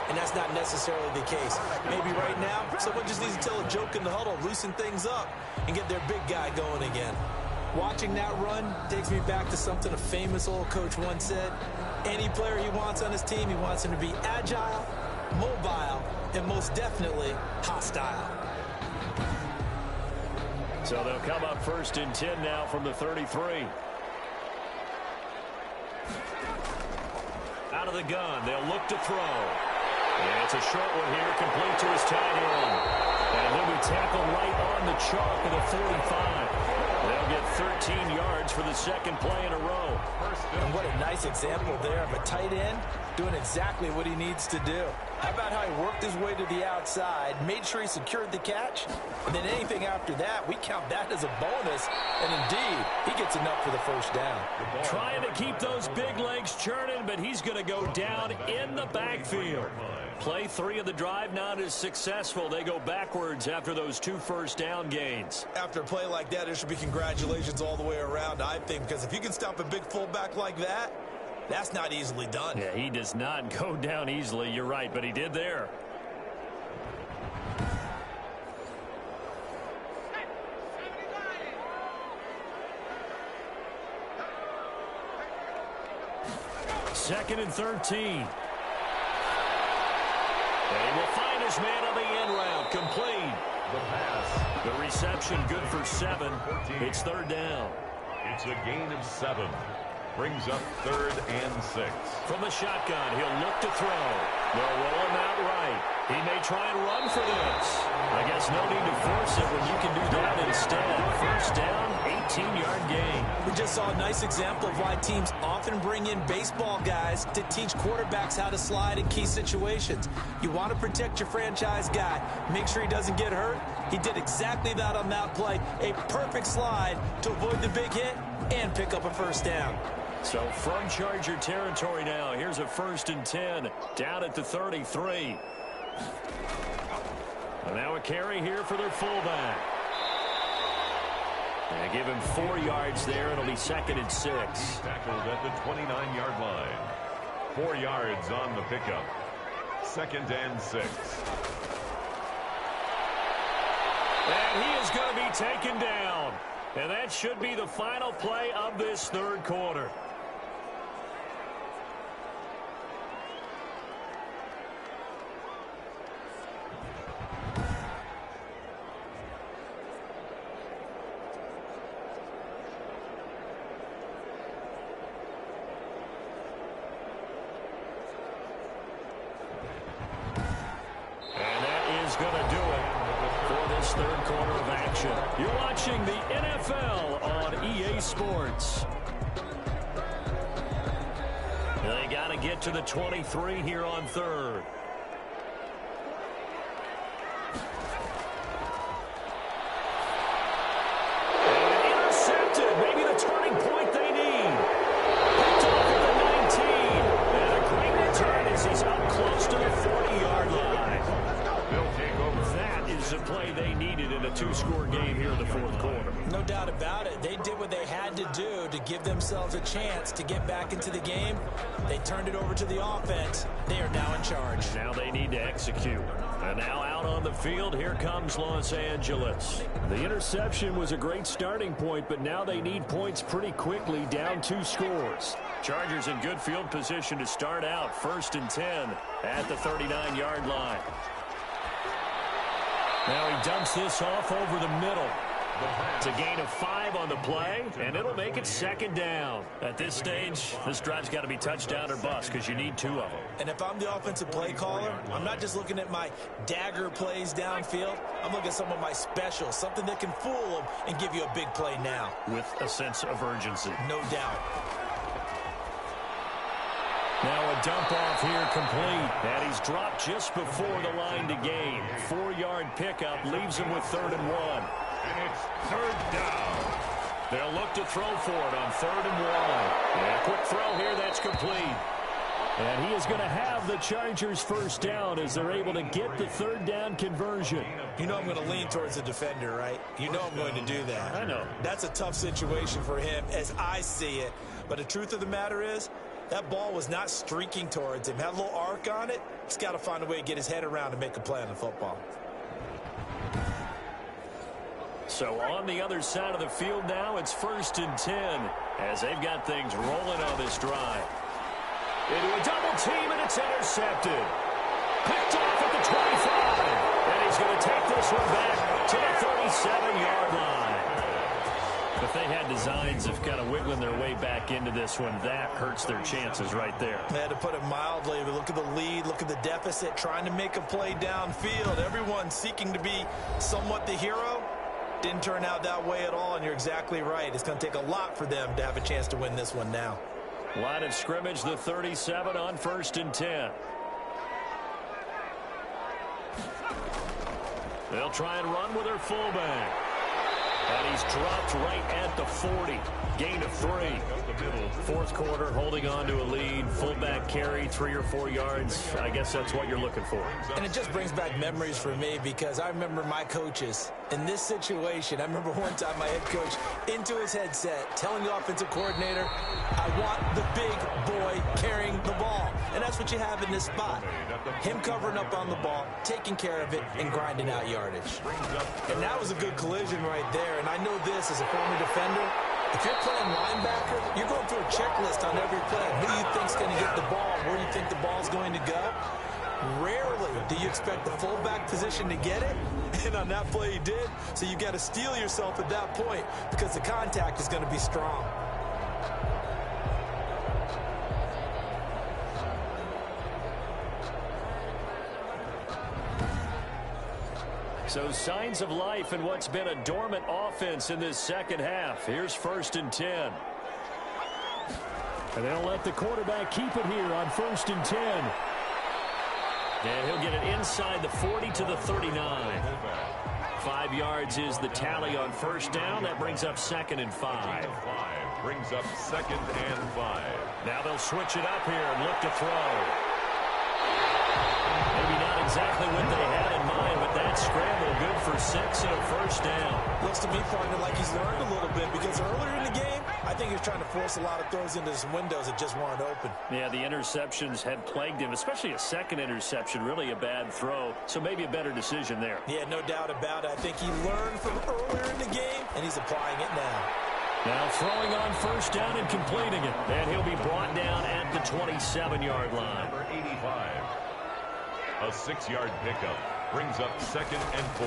And that's not necessarily the case. Maybe right now, someone just needs to tell a joke in the huddle, loosen things up, and get their big guy going again. Watching that run takes me back to something a famous old coach once said. Any player he wants on his team, he wants him to be agile, mobile, and most definitely hostile. So they'll come up 1st and 10 now from the 33. Out of the gun, they'll look to throw. And it's a short one here, complete to his tight end. And he'll be tackled right on the chalk of the 45. They'll get 13 yards for the 2nd play in a row. And what a nice example there of a tight end doing exactly what he needs to do. How about how he worked his way to the outside, made sure he secured the catch, and then anything after that, we count that as a bonus. And indeed, he gets enough for the 1st down. Trying to keep those big legs churning, but he's going to go down in the backfield. Play 3 of the drive not as successful. They go backwards after those 2 first down gains. After a play like that, there should be congratulations all the way around, I think, because if you can stop a big fullback like that, that's not easily done. Yeah, he does not go down easily. You're right, but he did there. Second and 13. And he will find his man on the end route. Complete. The pass. The reception good for 7. It's 3rd down. It's a gain of 7. Brings up 3rd and 6. From the shotgun, he'll look to throw. They'll roll him out right. He may try and run for this. I guess no need to force it when you can do that instead. 1st down, 18-yard gain. We just saw a nice example of why teams often bring in baseball guys to teach quarterbacks how to slide in key situations. You want to protect your franchise guy. Make sure he doesn't get hurt. He did exactly that on that play. A perfect slide to avoid the big hit and pick up a 1st down. So from Charger territory now, here's a 1st and 10 down at the 33. And now a carry here for their fullback. And give him 4 yards there. It'll be 2nd and 6. Tackled at the 29-yard line. 4 yards on the pickup. 2nd and 6. And he is going to be taken down. And that should be the final play of this 3rd quarter. Going to do it for this 3rd quarter of action. You're watching the NFL on EA Sports. They got to to get to the 23 here on third. And intercepted. Maybe the turning point they need. Picked off at the 19. And a great return as he's up close to the 40-yard line. They'll take over. That is the play they needed in a two-score game here in the fourth quarter. No doubt about it. They did what they had to do to give themselves a chance to get back into the game. They turned it over to the offense. They are now in charge. Now they need to execute. And now out on the field, here comes Los Angeles. The interception was a great starting point, but now they need points pretty quickly, down 2 scores. Chargers in good field position to start out. 1st and 10 at the 39-yard line. Now he dumps this off over the middle. It's a gain of 5 on the play, and it'll make it 2nd down. At this stage, this drive's got to be touchdown or bust because you need 2 of them. And if I'm the offensive play caller, I'm not just looking at my dagger plays downfield. I'm looking at some of my specials, something that can fool them and give you a big play now. With a sense of urgency. No doubt. Now a dump off here complete. And he's dropped just before the line to gain. 4-yard pickup leaves him with 3rd and 1. And it's 3rd down. They'll look to throw for it on 3rd and 1. And a quick throw here, that's complete. And he is going to have the Chargers 1st down as they're able to get the 3rd down conversion. You know I'm going to lean towards the defender, right? You know I'm going to do that. I know. That's a tough situation for him as I see it. But the truth of the matter is, that ball was not streaking towards him. Had a little arc on it. He's got to find a way to get his head around and make a play on the football. So on the other side of the field now, it's 1st and 10 as they've got things rolling on this drive. Into a double team, and it's intercepted. Picked off at the 25. And he's going to take this one back to the 37-yard line. If they had designs of kind of wiggling their way back into this one, that hurts their chances right there. They had to put it mildly, but look at the lead, look at the deficit, trying to make a play downfield. Everyone seeking to be somewhat the hero. Didn't turn out that way at all, and you're exactly right. It's going to take a lot for them to have a chance to win this one now. Line of scrimmage, the 37 on 1st and 10. They'll try and run with their fullback. And he's dropped right at the 40. Gain of 3. Fourth quarter, holding on to a lead. Fullback carry, 3 or 4 yards. I guess that's what you're looking for. And it just brings back memories for me because I remember my coaches in this situation. I remember one time my head coach into his headset telling the offensive coordinator, I want the big boy carrying the ball. And that's what you have in this spot. Him covering up on the ball, taking care of it, and grinding out yardage. And that was a good collision right there. And I know this as a former defender. If you're playing linebacker, you're going through a checklist on every play. Who you think's going to get the ball? Where you think the ball's going to go? Rarely do you expect the fullback position to get it. And on that play he did. So you got to steel yourself at that point because the contact is going to be strong. So signs of life in what's been a dormant offense in this second half. Here's 1st and 10. And they'll let the quarterback keep it here on 1st and 10. And he'll get it inside the 40 to the 39. 5 yards is the tally on 1st down. That brings up 2nd and 5. Brings up 2nd and 5. Now they'll switch it up here and look to throw. Maybe not exactly what they had in mind, but that scramble good for 6 and a 1st down. Looks to me, partner, like he's learned a little bit because earlier in the game, I think he was trying to force a lot of throws into some windows that just weren't open. Yeah, the interceptions had plagued him, especially a second interception, really a bad throw. So maybe a better decision there. Yeah, no doubt about it. I think he learned from earlier in the game, and he's applying it now. Now throwing on 1st down and completing it. And he'll be brought down at the 27-yard line. Number 85. A 6-yard pickup brings up 2nd and 4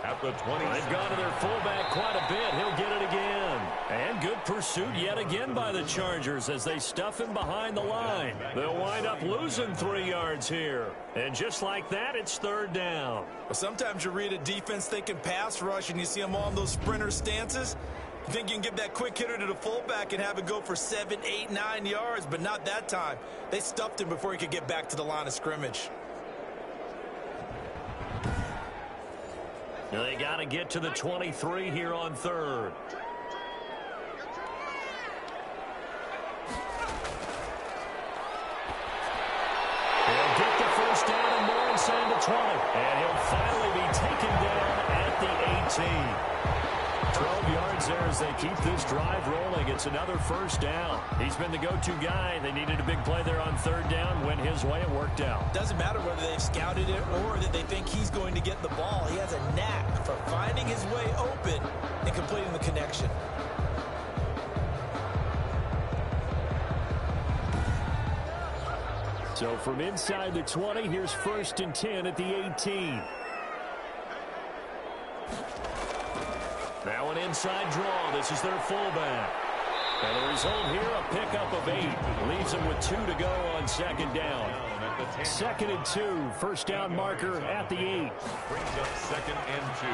at the 20. They've gone to their fullback quite a bit. He'll get it again. And good pursuit yet again by the Chargers as they stuff him behind the line. They'll wind up losing 3 yards here. And just like that, it's 3rd down. Well, sometimes you read a defense thinking pass rush and you see them on those sprinter stances. You think you can give that quick hitter to the fullback and have it go for 7, 8, 9 yards, but not that time. They stuffed him before he could get back to the line of scrimmage. They got to get to the 23 here on third. He'll get the first down and more inside the 20. And he'll finally be taken down at the 18. 12 yards there as they keep this drive rolling. It's another first down. He's been the go-to guy. They needed a big play there on third down. Went his way. It worked out. Doesn't matter whether they've scouted it or that they think he's going to get the ball. He has a knack for finding his way open and completing the connection. So from inside the 20, here's 1st and 10 at the 18. Now an inside draw. This is their fullback. And the result here, a pickup of 8. Leaves them with 2 to go on second down. 2nd and 2. First down marker at the 8. Brings up 2nd and 2.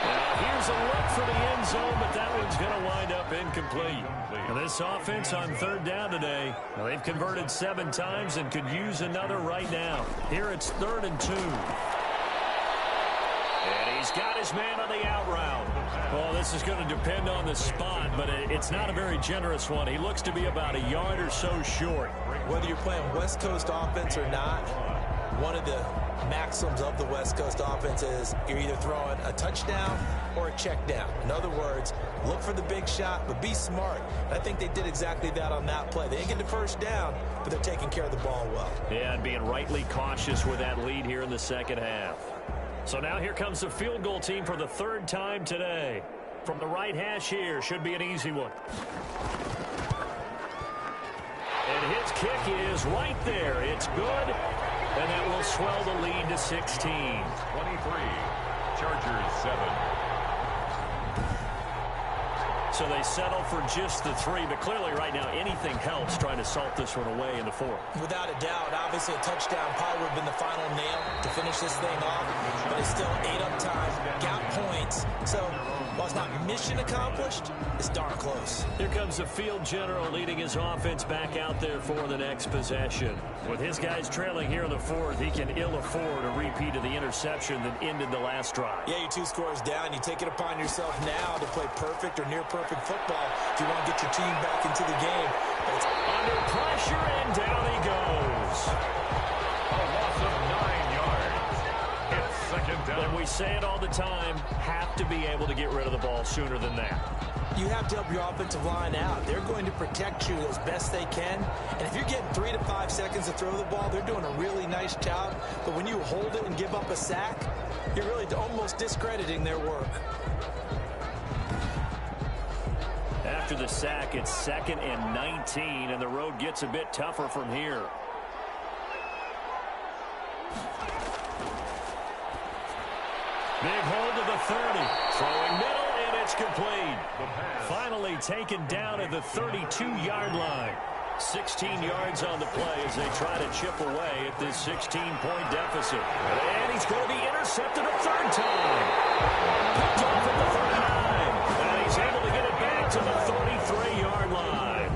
Now here's a look for the end zone, but that one's going to wind up incomplete. Now this offense on third down today, well, they've converted 7 times and could use another right now. Here it's 3rd and 2. And he's got his man on the out route. Well, this is going to depend on the spot, but it's not a very generous one. He looks to be about a yard or so short. Whether you're playing West Coast offense or not, one of the maxims of the West Coast offense is you're either throwing a touchdown or a check down. In other words, look for the big shot, but be smart. And I think they did exactly that on that play. They didn't get the first down, but they're taking care of the ball well. Yeah, and being rightly cautious with that lead here in the second half. So now here comes the field goal team for the 3rd time today. From the right hash here, should be an easy one. And his kick is right there. It's good, and that will swell the lead to 16. 23. Chargers 7. So they settle for just the 3, but clearly right now anything helps trying to salt this one away in the 4th. Without a doubt, obviously a touchdown probably would have been the final nail to finish this thing off, but it's still 8 up time, got points. So while it's not mission accomplished, it's darn close. Here comes the field general leading his offense back out there for the next possession. With his guys trailing here in the 4th, he can ill afford a repeat of the interception that ended the last drive. Yeah, you're 2 scores down. You take it upon yourself now to play perfect or near perfect football if you want to get your team back into the game. But it's under pressure, and down he goes. A loss of 9 yards. It's 2nd down. And we say it all the time, have to be able to get rid of the ball sooner than that. You have to help your offensive line out. They're going to protect you as best they can. And if you're getting 3 to 5 seconds to throw the ball, they're doing a really nice job. But when you hold it and give up a sack, you're really almost discrediting their work. After the sack, it's 2nd and 19, and the road gets a bit tougher from here. Big hold to the 30. Throwing middle, and it's complete. Finally taken down at the 32-yard line. 16 yards on the play as they try to chip away at this 16-point deficit. And he's going to be intercepted a 3rd time. Picked off at the 39. And he's able to get it back to the 33-yard line.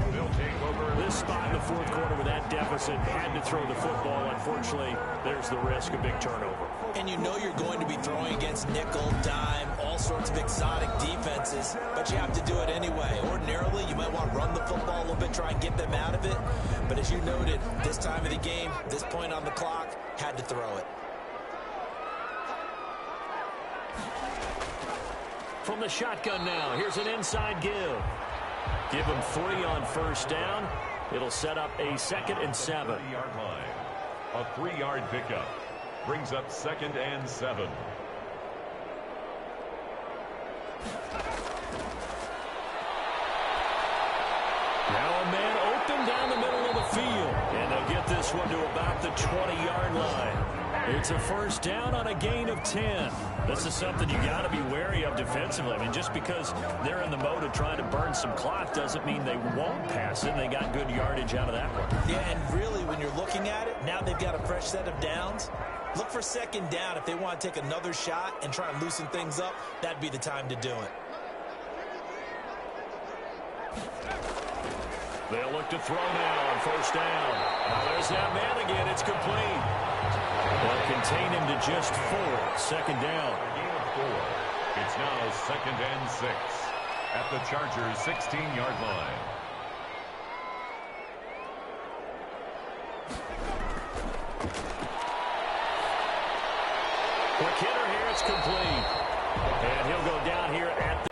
This spot in the 4th quarter with that deficit, had to throw the football. Unfortunately, there's the risk of big turnover. And you know you're going to be throwing against nickel, dime, all sorts of exotic defenses, but you have to do it anyway. Ordinarily, you might want to run the football a little bit, try and get them out of it. But as you noted, this time of the game, this point on the clock, had to throw it. From the shotgun now, here's an inside give. Give him 3 on 1st down. It'll set up a 2nd and 7. 3-yard line. A 3-yard pickup. Brings up 2nd and 7. Now a man open down the middle of the field. And they'll get this one to about the 20-yard line. It's a 1st down on a gain of 10. This is something you got to be wary of defensively. I mean, just because they're in the mode of trying to burn some clock doesn't mean they won't pass it. They got good yardage out of that one. Yeah, and really, when you're looking at it, now they've got a fresh set of downs. Look for second down. If they want to take another shot and try and loosen things up, that'd be the time to do it. They'll look to throw now on first down. Now there's that man again. It's complete. They'll contain him to just 4. Second down. Gain of 4. It's now second and 6 at the Chargers' 16-yard line. Quick hitter here. It's complete. And he'll go down here at the...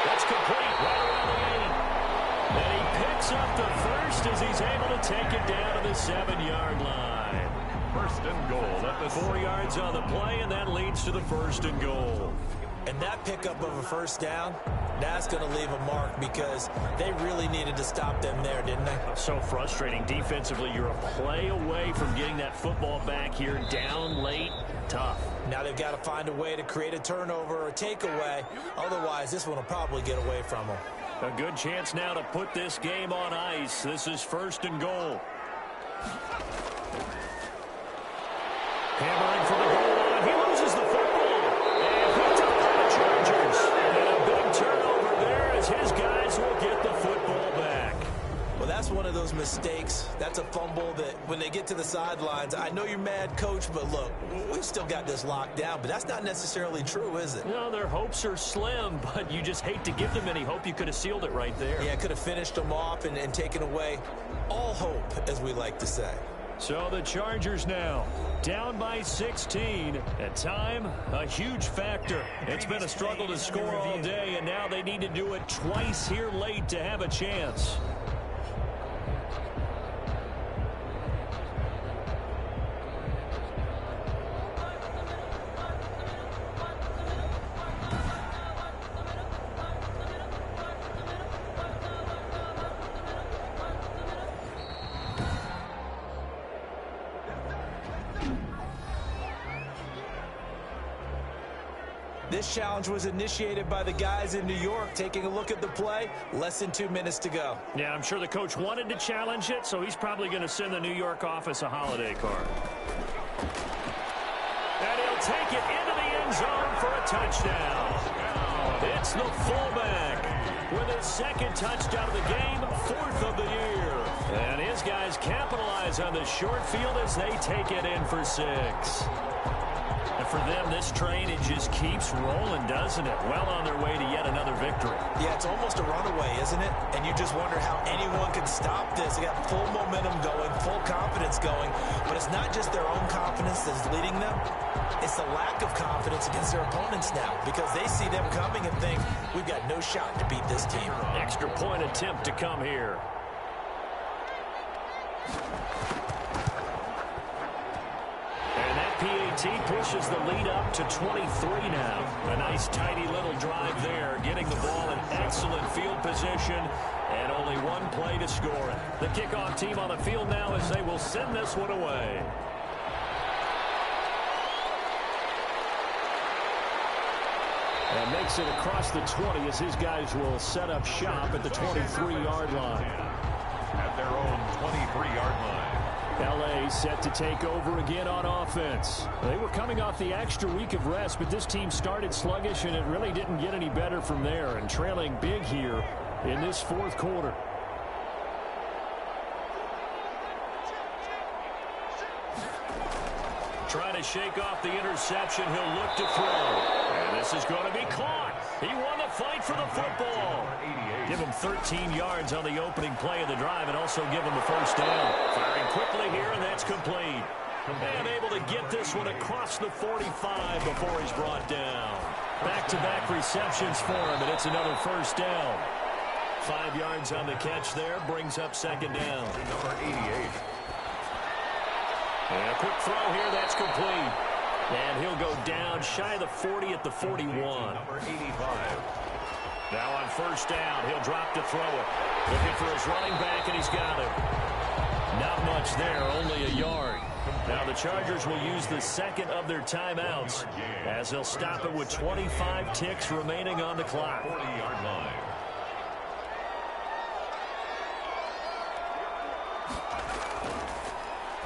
That's complete right around the 8. And he picks up the first as he's able to take it down to the 7-yard line. First and goal at the 4 yards on the play, and that leads to the first and goal. And that pickup of a first down, that's going to leave a mark because they really needed to stop them there, didn't they? So frustrating defensively. You're a play away from getting that football back here, down late. Tough. Now they've got to find a way to create a turnover or a takeaway. Otherwise, this one will probably get away from them. A good chance now to put this game on ice. This is first and goal. Hammering for the goal line. He loses the football. And picked up by the Chargers. And a big turnover there as his guys will get the football back. Well, that's one of those mistakes. That's a fumble that when they get to the sidelines, I know you're mad, Coach, but look, we've still got this locked down. But that's not necessarily true, is it? No, their hopes are slim, but you just hate to give them any hope. You could have sealed it right there. Yeah, could have finished them off and taken away all hope, as we like to say. So the Chargers now down by 16. At time, a huge factor. It's been a struggle to score all day, and now they need to do it twice here late to have a chance. This challenge was initiated by the guys in New York. Taking a look at the play, less than 2 minutes to go. Yeah, I'm sure the coach wanted to challenge it, so he's probably going to send the New York office a holiday card. And he'll take it into the end zone for a touchdown. It's the fullback with his second touchdown of the game, 4th of the year. And his guys capitalize on the short field as they take it in for 6. And for them, this train, it just keeps rolling, doesn't it? Well on their way to yet another victory. Yeah, it's almost a runaway, isn't it? And you just wonder how anyone can stop this. They got full momentum going, full confidence going. But it's not just their own confidence that's leading them. It's the lack of confidence against their opponents now because they see them coming and think, we've got no shot to beat this team. Extra point attempt to come here. PAT pushes the lead up to 23 now. A nice tidy little drive there, getting the ball in excellent field position, and only one play to score it. The kickoff team on the field now as they will send this one away. And makes it across the 20 as his guys will set up shop at the 23-yard line. At their own 23-yard line. LA set to take over again on offense. They were coming off the extra week of rest, but this team started sluggish, and it really didn't get any better from there, and trailing big here in this 4th quarter. Trying to shake off the interception. He'll look to throw. And this is going to be caught. He won the fight for the football. Give him 13 yards on the opening play of the drive and also give him the first down. Firing quickly here, and that's complete. And able to get this one across the 45 before he's brought down. Back-to-back receptions for him, and it's another first down. 5 yards on the catch there, brings up second down. Number 88. And a quick throw here, that's complete. And he'll go down shy of the 40 at the 41. Number 85. Now on first down, he'll drop to throw it. Looking for his running back, and he's got it. Not much there, only a yard. Now the Chargers will use the second of their timeouts as they'll stop it with 25 ticks remaining on the clock. 40-yard line.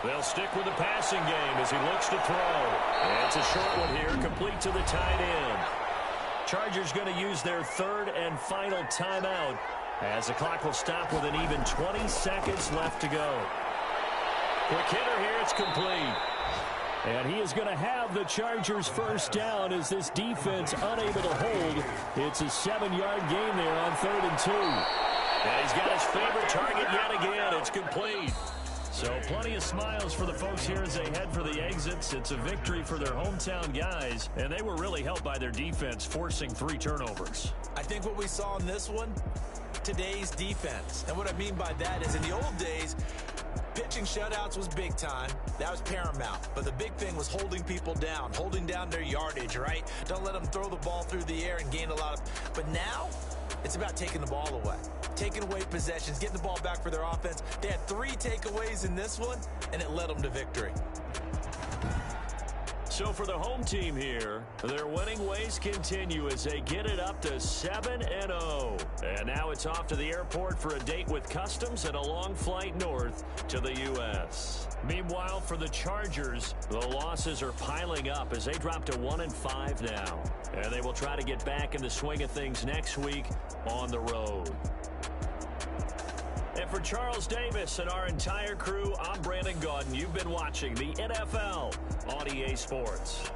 They'll stick with the passing game as he looks to throw. It's a short one here, complete to the tight end. Chargers going to use their third and final timeout as the clock will stop with an even 20 seconds left to go. Quick hitter here, it's complete. And he is going to have the Chargers first down as this defense unable to hold. It's a 7-yard gain there on 3rd and 2. And he's got his favorite target yet again. It's complete. So plenty of smiles for the folks here as they head for the exits. It's a victory for their hometown guys, and they were really helped by their defense forcing 3 turnovers. I think what we saw in this one, today's defense. And what I mean by that is in the old days, pitching shutouts was big time. That was paramount. But the big thing was holding people down, holding down their yardage, right? Don't let them throw the ball through the air and gain a lot of... But now, it's about taking the ball away. Taking away possessions, getting the ball back for their offense. They had 3 takeaways in this one, and it led them to victory. So for the home team here, their winning ways continue as they get it up to 7-0. And now it's off to the airport for a date with Customs and a long flight north to the U.S. Meanwhile, for the Chargers, the losses are piling up as they drop to 1-5 now. And they will try to get back in the swing of things next week on the road. And for Charles Davis and our entire crew, I'm Brandon Gaudin. You've been watching the NFL on EA Sports.